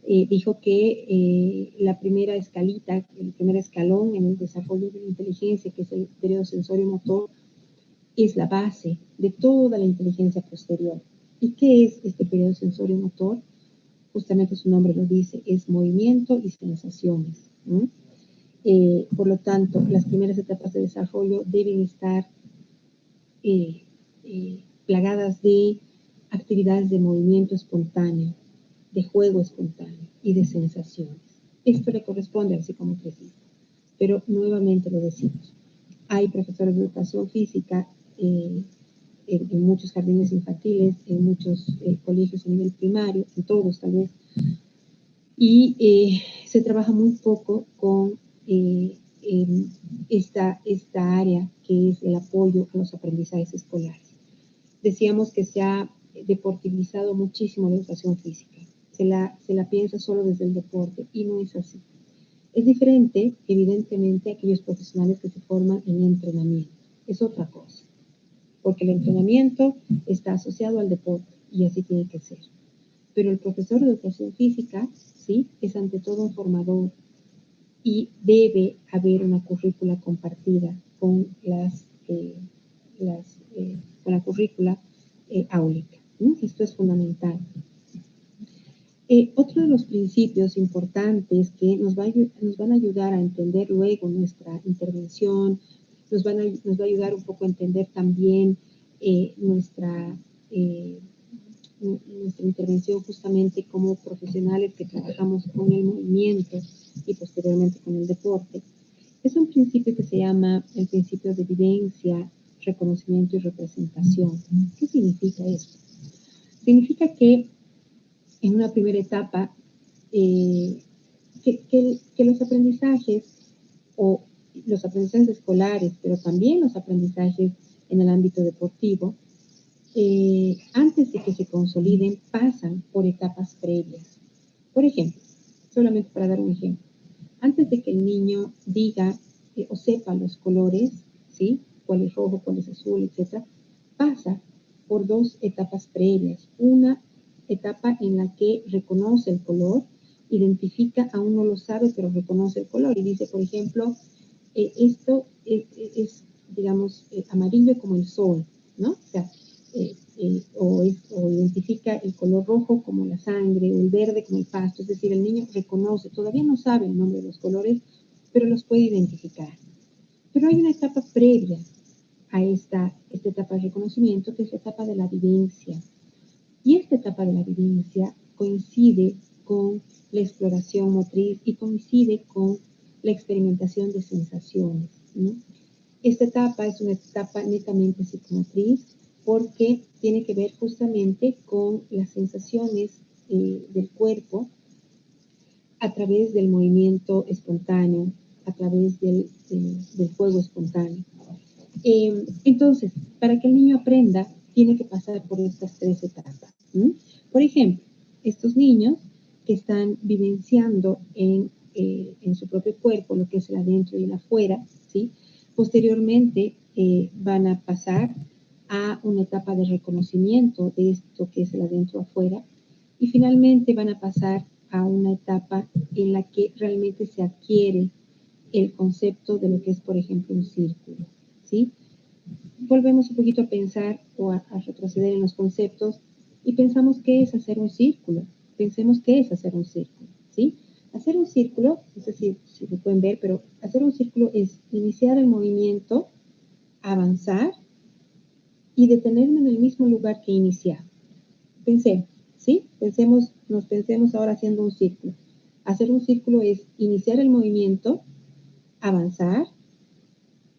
Dijo que la primera escalita, el primer escalón en el desarrollo de la inteligencia, que es el periodo sensorio-motor, es la base de toda la inteligencia posterior. ¿Y qué es este periodo sensorio-motor? Justamente su nombre lo dice, es movimiento y sensaciones. Por lo tanto, las primeras etapas de desarrollo deben estar plagadas de actividades de movimiento espontáneo, de juego espontáneo y de sensaciones. Esto le corresponde al psicomotricista, pero nuevamente lo decimos. Hay profesores de educación física en muchos jardines infantiles, en muchos colegios a nivel primario, en todos tal vez, y se trabaja muy poco con esta área que es el apoyo a los aprendizajes escolares. Decíamos que se ha deportivizado muchísimo la educación física. Se la piensa solo desde el deporte y no es así. Es diferente, evidentemente, a aquellos profesionales que se forman en entrenamiento. Es otra cosa, porque el entrenamiento está asociado al deporte y así tiene que ser. Pero el profesor de educación física, sí, es ante todo un formador y debe haber una currícula compartida con con la currícula áulica. Esto es fundamental. Otro de los principios importantes que nos van a ayudar a entender luego nuestra intervención, nos va a ayudar un poco a entender también nuestra intervención justamente como profesionales que trabajamos con el movimiento y posteriormente con el deporte. Es un principio que se llama el principio de evidencia, reconocimiento y representación. ¿Qué significa esto? Significa que en una primera etapa, que los aprendizajes o los aprendizajes escolares, pero también los aprendizajes en el ámbito deportivo, antes de que se consoliden, pasan por etapas previas. Por ejemplo, solamente para dar un ejemplo, antes de que el niño diga o sepa los colores, ¿sí? Cuál es rojo, cuál es azul, etc., pasa por dos etapas previas. Una etapa en la que reconoce el color, identifica, aún no lo sabe, pero reconoce el color y dice, por ejemplo, esto es digamos, amarillo como el sol, ¿no? O sea, o identifica el color rojo como la sangre o el verde como el pasto, es decir, el niño reconoce, todavía no sabe el nombre de los colores, pero los puede identificar. Pero hay una etapa previa a esta etapa de reconocimiento, que es la etapa de la vivencia. Y esta etapa de la vivencia coincide con la exploración motriz y coincide con la experimentación de sensaciones, ¿no? Esta etapa es una etapa netamente psicomotriz porque tiene que ver justamente con las sensaciones del cuerpo a través del movimiento espontáneo, a través del juego espontáneo. Entonces, para que el niño aprenda, tiene que pasar por estas tres etapas. Por ejemplo, estos niños que están vivenciando en su propio cuerpo lo que es el adentro y el afuera, ¿sí? Posteriormente van a pasar a una etapa de reconocimiento de esto que es el adentro afuera y finalmente van a pasar a una etapa en la que realmente se adquiere el concepto de lo que es, por ejemplo, un círculo, ¿sí? Volvemos un poquito a pensar o a retroceder en los conceptos y pensamos qué es hacer un círculo. Pensemos qué es hacer un círculo, ¿sí? Hacer un círculo, no sé si lo pueden ver, pero hacer un círculo es iniciar el movimiento, avanzar y detenerme en el mismo lugar que iniciar. Pensemos, ¿sí? Pensemos ahora haciendo un círculo. Hacer un círculo es iniciar el movimiento, avanzar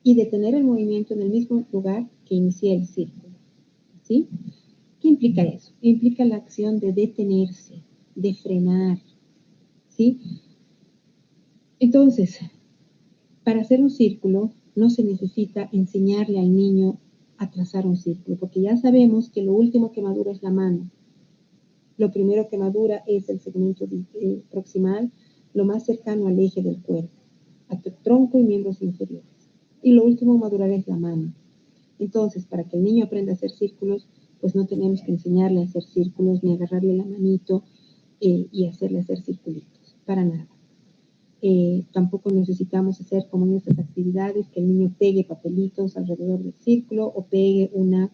y detener el movimiento en el mismo lugar que inicié el círculo, ¿sí? ¿Qué implica eso? Implica la acción de detenerse, de frenar, ¿sí? Entonces, para hacer un círculo no se necesita enseñarle al niño a trazar un círculo, porque ya sabemos que lo último que madura es la mano. Lo primero que madura es el segmento proximal, lo más cercano al eje del cuerpo, a tu tronco y miembros inferiores. Y lo último a madurar es la mano. Entonces, para que el niño aprenda a hacer círculos, pues no tenemos que enseñarle a hacer círculos ni agarrarle la manito y hacerle hacer circulitos, para nada. Tampoco necesitamos hacer como en estas actividades que el niño pegue papelitos alrededor del círculo o pegue una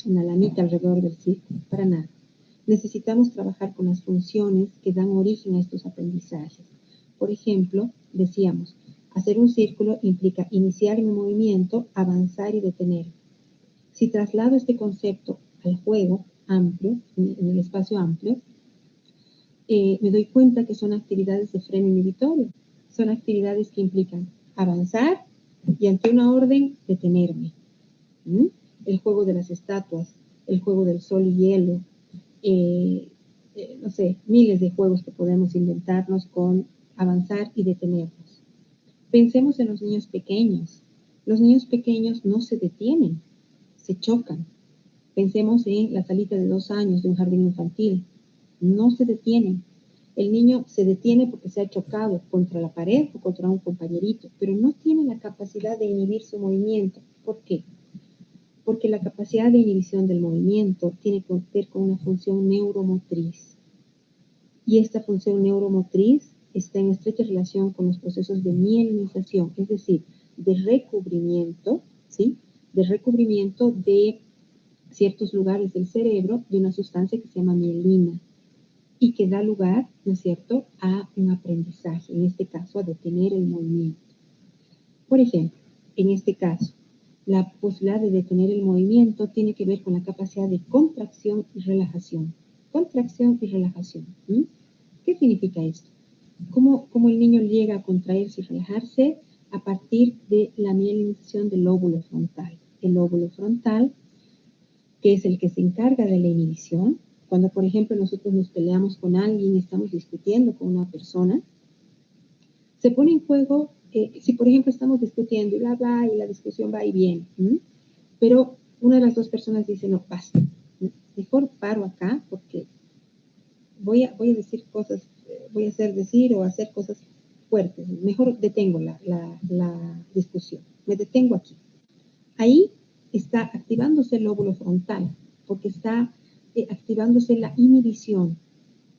lanita alrededor del círculo, para nada. Necesitamos trabajar con las funciones que dan origen a estos aprendizajes. Por ejemplo, decíamos, hacer un círculo implica iniciar mi movimiento, avanzar y detener. Si traslado este concepto al juego amplio, en el espacio amplio, me doy cuenta que son actividades de freno inhibitorio. Son actividades que implican avanzar y ante una orden detenerme. El juego de las estatuas, el juego del sol y hielo, no sé, miles de juegos que podemos inventarnos con avanzar y detenernos. Pensemos en los niños pequeños. Los niños pequeños no se detienen, se chocan. Pensemos en la salita de 2 años de un jardín infantil. No se detienen. El niño se detiene porque se ha chocado contra la pared o contra un compañerito, pero no tiene la capacidad de inhibir su movimiento. ¿Por qué? Porque la capacidad de inhibición del movimiento tiene que ver con una función neuromotriz. Y esta función neuromotriz está en estrecha relación con los procesos de mielinización, es decir, de recubrimiento, ¿sí? De recubrimiento de ciertos lugares del cerebro de una sustancia que se llama mielina y que da lugar, ¿no es cierto?, a un aprendizaje, en este caso a detener el movimiento. Por ejemplo, en este caso, la posibilidad de detener el movimiento tiene que ver con la capacidad de contracción y relajación. Contracción y relajación. ¿Qué significa esto? ¿Cómo el niño llega a contraerse y relajarse? a partir de la mielinización del lóbulo frontal. El lóbulo frontal, que es el que se encarga de la inhibición. Cuando, por ejemplo, nosotros nos peleamos con alguien, estamos discutiendo con una persona, se pone en juego, si por ejemplo estamos discutiendo y bla, bla, y la discusión va y viene, pero una de las dos personas dice, no, basta, mejor paro acá porque voy a decir cosas, voy a decir o hacer cosas fuertes, mejor detengo la discusión, me detengo aquí. Ahí está activándose el lóbulo frontal, porque está activándose la inhibición,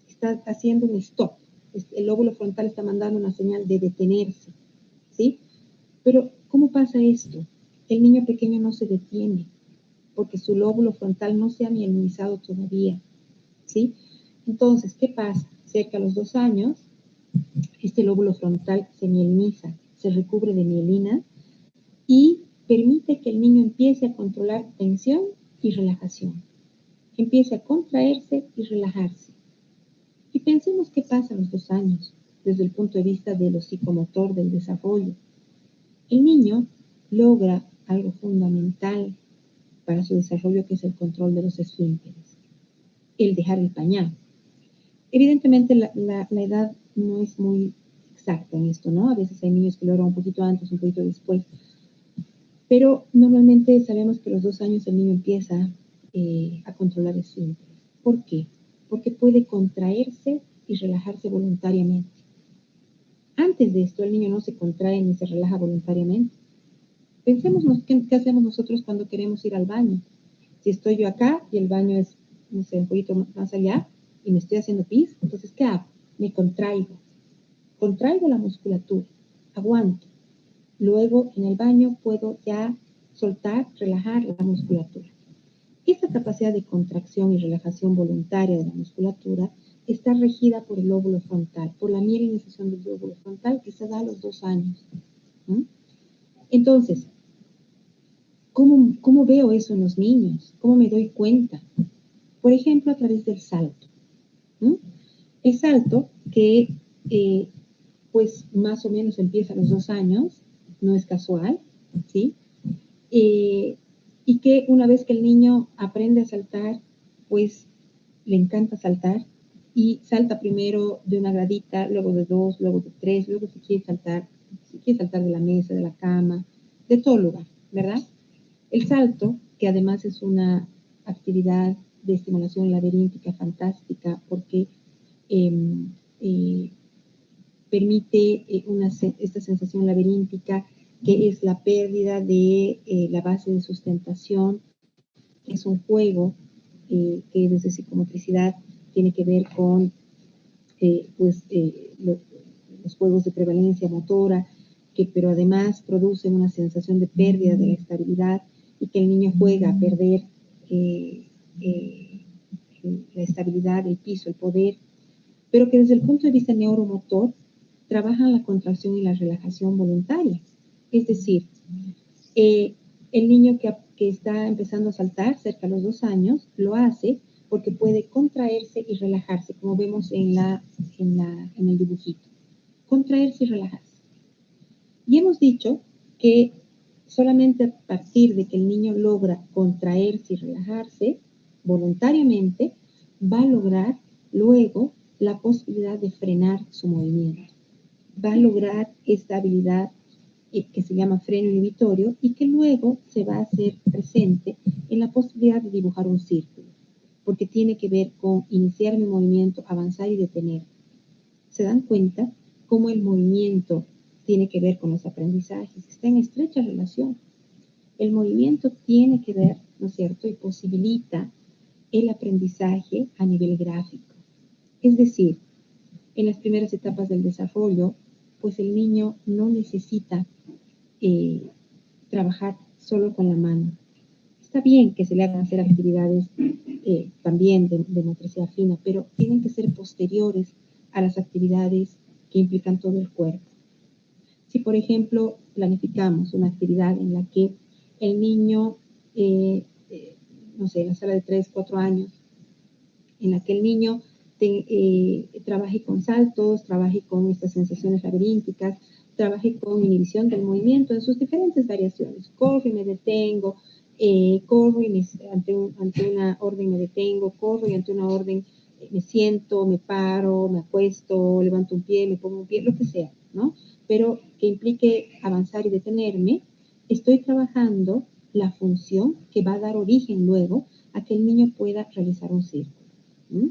está haciendo un stop. El lóbulo frontal está mandando una señal de detenerse, ¿sí? Pero, ¿cómo pasa esto? El niño pequeño no se detiene, porque su lóbulo frontal no se ha mielinizado todavía, ¿sí? Entonces, ¿qué pasa? Cerca a los 2 años, este lóbulo frontal se mieliniza, se recubre de mielina y permite que el niño empiece a controlar tensión y relajación. Empiece a contraerse y relajarse. Y pensemos qué pasa a los 2 años, desde el punto de vista de lo psicomotor, del desarrollo. El niño logra algo fundamental para su desarrollo, que es el control de los esfínteres, el dejar el pañal. Evidentemente la edad no es muy exacta en esto, ¿no? A veces hay niños que lo logran un poquito antes, un poquito después, pero normalmente sabemos que a los 2 años el niño empieza a controlar esfínteres. ¿Por qué? Porque puede contraerse y relajarse voluntariamente. Antes de esto, el niño no se contrae ni se relaja voluntariamente. Pensemos qué hacemos nosotros cuando queremos ir al baño. Si estoy yo acá y el baño es, no sé, un poquito más allá y me estoy haciendo pis, entonces, ¿qué hago? Me contraigo. Contraigo la musculatura, aguanto. Luego, en el baño puedo ya soltar, relajar la musculatura. Esta capacidad de contracción y relajación voluntaria de la musculatura está regida por el lóbulo frontal, por la mielinización del lóbulo frontal que se da a los 2 años. Entonces, ¿cómo veo eso en los niños? ¿Cómo me doy cuenta? Por ejemplo, a través del salto. El salto, que pues más o menos empieza a los 2 años, no es casual, ¿sí? Y que una vez que el niño aprende a saltar, pues le encanta saltar y salta primero de una gradita, luego de 2, luego de 3, luego si quiere saltar de la mesa, de la cama, de todo lugar, ¿verdad? El salto, que además es una actividad de estimulación laberíntica fantástica porque permite esta sensación laberíntica, que es la pérdida de la base de sustentación. Es un juego que desde psicomotricidad tiene que ver con los juegos de prevalencia motora, pero además producen una sensación de pérdida de la estabilidad y que el niño juega a perder la estabilidad, el piso, el poder, pero que desde el punto de vista neuromotor trabajan la contracción y la relajación voluntaria. Es decir, el niño que está empezando a saltar cerca de los 2 años lo hace porque puede contraerse y relajarse, como vemos en el dibujito. Contraerse y relajarse. Y hemos dicho que solamente a partir de que el niño logra contraerse y relajarse voluntariamente, va a lograr luego la posibilidad de frenar su movimiento. Va a lograr esta habilidad que se llama freno inhibitorio y que luego se va a hacer presente en la posibilidad de dibujar un círculo, porque tiene que ver con iniciar mi movimiento, avanzar y detener. ¿Se dan cuenta cómo el movimiento tiene que ver con los aprendizajes? Está en estrecha relación. El movimiento tiene que ver, ¿no es cierto?, y posibilita el aprendizaje a nivel gráfico. Es decir, en las primeras etapas del desarrollo, pues el niño no necesita trabajar solo con la mano. Está bien que se le hagan hacer actividades también de motricidad fina, pero tienen que ser posteriores a las actividades que implican todo el cuerpo. Si, por ejemplo, planificamos una actividad en la que el niño, no sé, en la sala de 3, 4 años, en la que el niño trabaje con saltos, trabaje con estas sensaciones laberínticas, trabajé con inhibición del movimiento en sus diferentes variaciones. Corro y me detengo, corro y ante una orden me detengo, corro y ante una orden me siento, me paro, me acuesto, levanto un pie, me pongo un pie, lo que sea, ¿no? Pero que implique avanzar y detenerme, estoy trabajando la función que va a dar origen luego a que el niño pueda realizar un círculo. ¿Mm?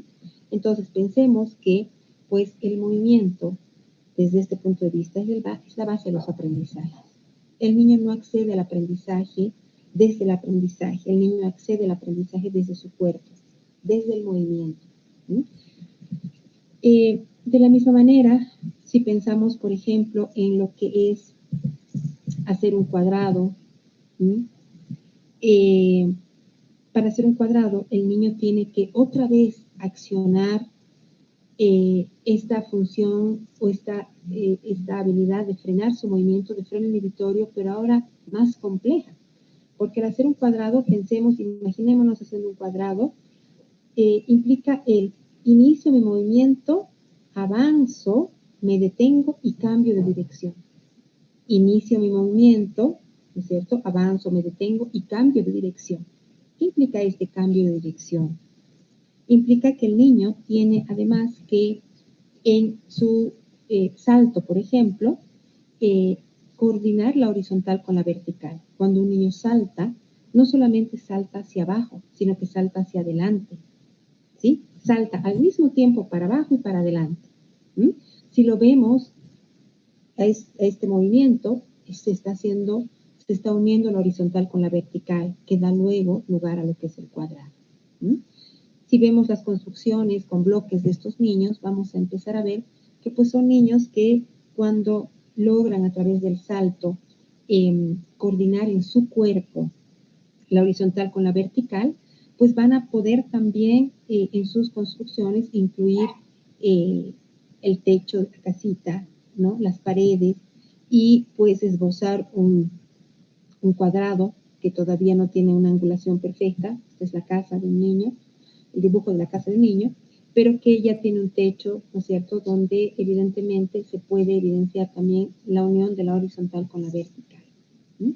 Entonces pensemos que pues el movimiento desde este punto de vista es la base de los aprendizajes. El niño no accede al aprendizaje desde el aprendizaje, el niño accede al aprendizaje desde su cuerpo, desde el movimiento. ¿Mm? De la misma manera, si pensamos, por ejemplo, en lo que es hacer un cuadrado, para hacer un cuadrado, el niño tiene que otra vez accionar esta función o esta habilidad de frenar su movimiento de freno inhibitorio, pero ahora más compleja. Porque al hacer un cuadrado, imaginémonos haciendo un cuadrado, implica el inicio mi movimiento, avanzo, me detengo y cambio de dirección. Inicio mi movimiento, ¿no es cierto? Avanzo, me detengo y cambio de dirección. ¿Qué implica este cambio de dirección? Implica que el niño tiene además que en su salto, por ejemplo, coordinar la horizontal con la vertical. Cuando un niño salta, no solamente salta hacia abajo, sino que salta hacia adelante. ¿Sí? Salta al mismo tiempo para abajo y para adelante. ¿Mm? Si lo vemos a este movimiento, se está uniendo la horizontal con la vertical, que da luego lugar a lo que es el cuadrado. ¿Mm? Si vemos las construcciones con bloques de estos niños, vamos a empezar a ver que pues son niños que cuando logran a través del salto coordinar en su cuerpo la horizontal con la vertical, pues van a poder también en sus construcciones incluir el techo de la casita, ¿no? Las paredes, y pues esbozar un cuadrado que todavía no tiene una angulación perfecta. Esta es la casa de un niño, el dibujo de la casa de un niño, pero que ya tiene un techo, ¿no es cierto?, donde evidentemente se puede evidenciar también la unión de la horizontal con la vertical. ¿Mm?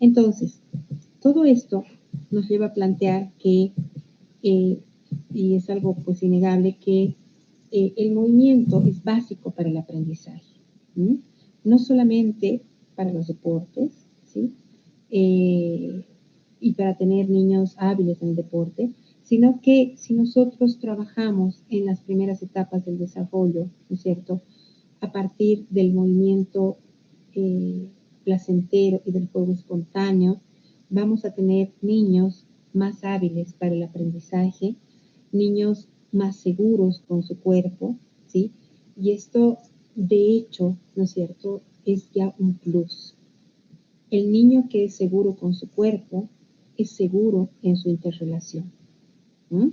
Entonces, todo esto nos lleva a plantear que, y es algo pues innegable, que el movimiento es básico para el aprendizaje. ¿Mm? No solamente para los deportes, ¿sí? Y para tener niños hábiles en el deporte, sino que si nosotros trabajamos en las primeras etapas del desarrollo, ¿no es cierto?, a partir del movimiento placentero y del juego espontáneo, vamos a tener niños más hábiles para el aprendizaje, niños más seguros con su cuerpo, ¿sí? Y esto, de hecho, ¿no es cierto?, es ya un plus. El niño que es seguro con su cuerpo es seguro en su interrelación. ¿Mm?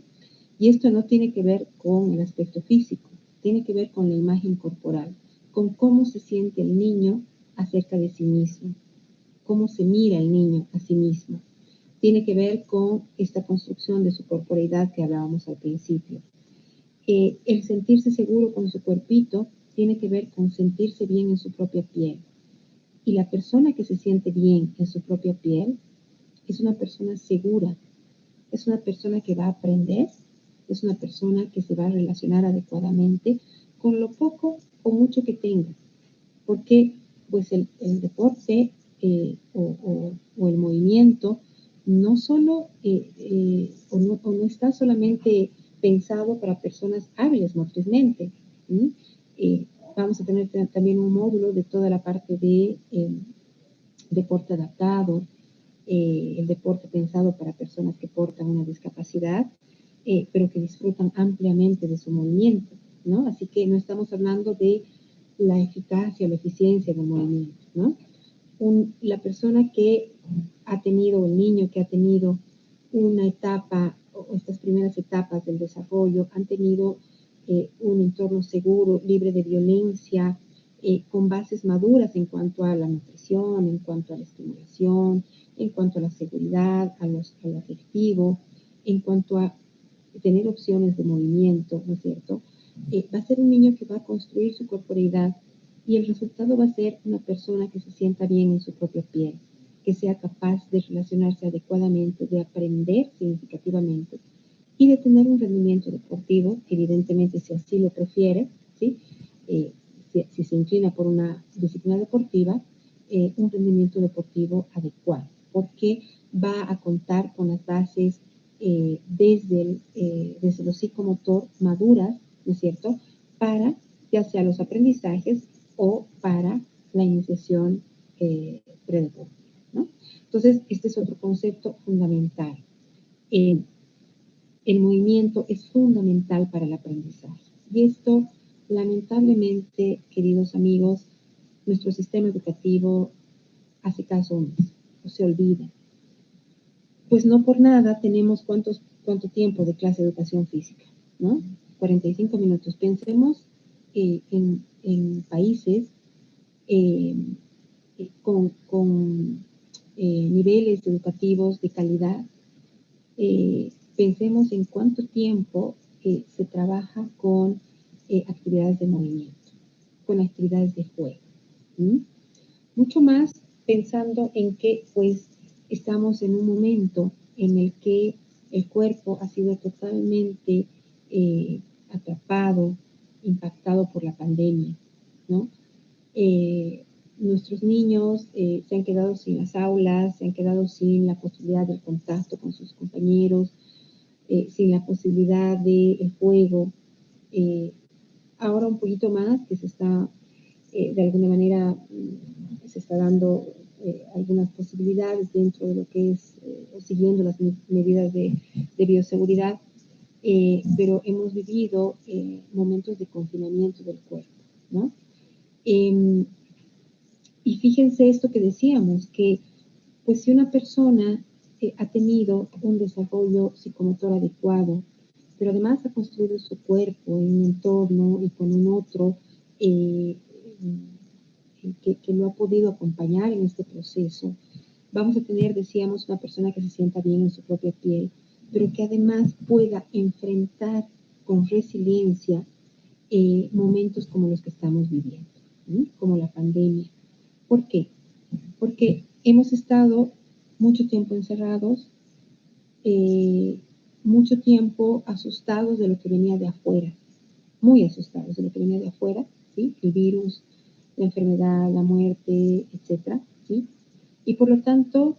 Y esto no tiene que ver con el aspecto físico, tiene que ver con la imagen corporal, con cómo se siente el niño acerca de sí mismo, cómo se mira el niño a sí mismo. Tiene que ver con esta construcción de su corporeidad que hablábamos al principio. El sentirse seguro con su cuerpito tiene que ver con sentirse bien en su propia piel. Y la persona que se siente bien en su propia piel es una persona segura, es una persona que va a aprender, es una persona que se va a relacionar adecuadamente con lo poco o mucho que tenga. Porque pues el deporte o el movimiento no solo o no está solamente pensado para personas hábiles motrizmente. Vamos a tener también un módulo de toda la parte de deporte adaptado, el deporte pensado para personas que portan una discapacidad, pero que disfrutan ampliamente de su movimiento, ¿no? Así que no estamos hablando de la eficacia o la eficiencia del movimiento, ¿no? La persona que ha tenido, el niño que ha tenido una etapa o estas primeras etapas del desarrollo, han tenido un entorno seguro, libre de violencia, con bases maduras en cuanto a la nutrición, en cuanto a la estimulación, en cuanto a la seguridad, a lo afectivo, en cuanto a tener opciones de movimiento, ¿no es cierto? Va a ser un niño que va a construir su corporeidad y el resultado va a ser una persona que se sienta bien en su propia piel, que sea capaz de relacionarse adecuadamente, de aprender significativamente y de tener un rendimiento deportivo, evidentemente si así lo prefiere, ¿sí? Si se inclina por una disciplina deportiva, un rendimiento deportivo adecuado, porque va a contar con las bases desde lo psicomotor maduras, ¿no es cierto?, para ya sea los aprendizajes o para la iniciación predeportiva, ¿no? Entonces, este es otro concepto fundamental. El movimiento es fundamental para el aprendizaje. Y esto, lamentablemente, queridos amigos, nuestro sistema educativo hace caso omiso o se olvida. Pues no por nada tenemos cuánto tiempo de clase de educación física, ¿no? 45 minutos. Pensemos en países con niveles educativos de calidad. Pensemos en cuánto tiempo se trabaja con actividades de movimiento, con actividades de juego. Mucho más pensando en que pues estamos en un momento en el que el cuerpo ha sido totalmente atrapado, impactado por la pandemia, ¿no? Nuestros niños se han quedado sin las aulas, se han quedado sin la posibilidad del contacto con sus compañeros, sin la posibilidad del juego. Ahora un poquito más que se está, de alguna manera, se está dando algunas posibilidades dentro de lo que es, o siguiendo las medidas de bioseguridad, pero hemos vivido momentos de confinamiento del cuerpo, ¿no? Y fíjense esto que decíamos, que pues si una persona ha tenido un desarrollo psicomotor adecuado, pero además ha construido su cuerpo en un entorno y con un otro que lo ha podido acompañar en este proceso, vamos a tener, decíamos, una persona que se sienta bien en su propia piel, pero que además pueda enfrentar con resiliencia momentos como los que estamos viviendo, ¿sí? Como la pandemia. ¿Por qué? Porque hemos estado mucho tiempo encerrados, mucho tiempo asustados de lo que venía de afuera, muy asustados de lo que venía de afuera, ¿sí? El virus, la enfermedad, la muerte, etcétera, ¿sí? Y por lo tanto,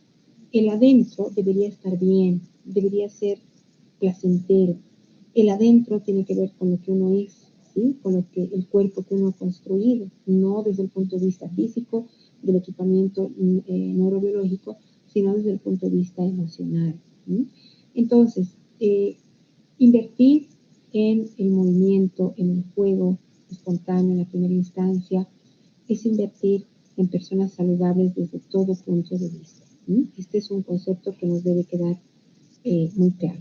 el adentro debería estar bien, debería ser placentero. El adentro tiene que ver con lo que uno es, ¿sí? Con lo que el cuerpo que uno ha construido, no desde el punto de vista físico, del equipamiento neurobiológico, sino desde el punto de vista emocional, ¿sí? Entonces, invertir en el movimiento, en el juego espontáneo en la primera instancia, es invertir en personas saludables desde todo punto de vista. Este es un concepto que nos debe quedar muy claro.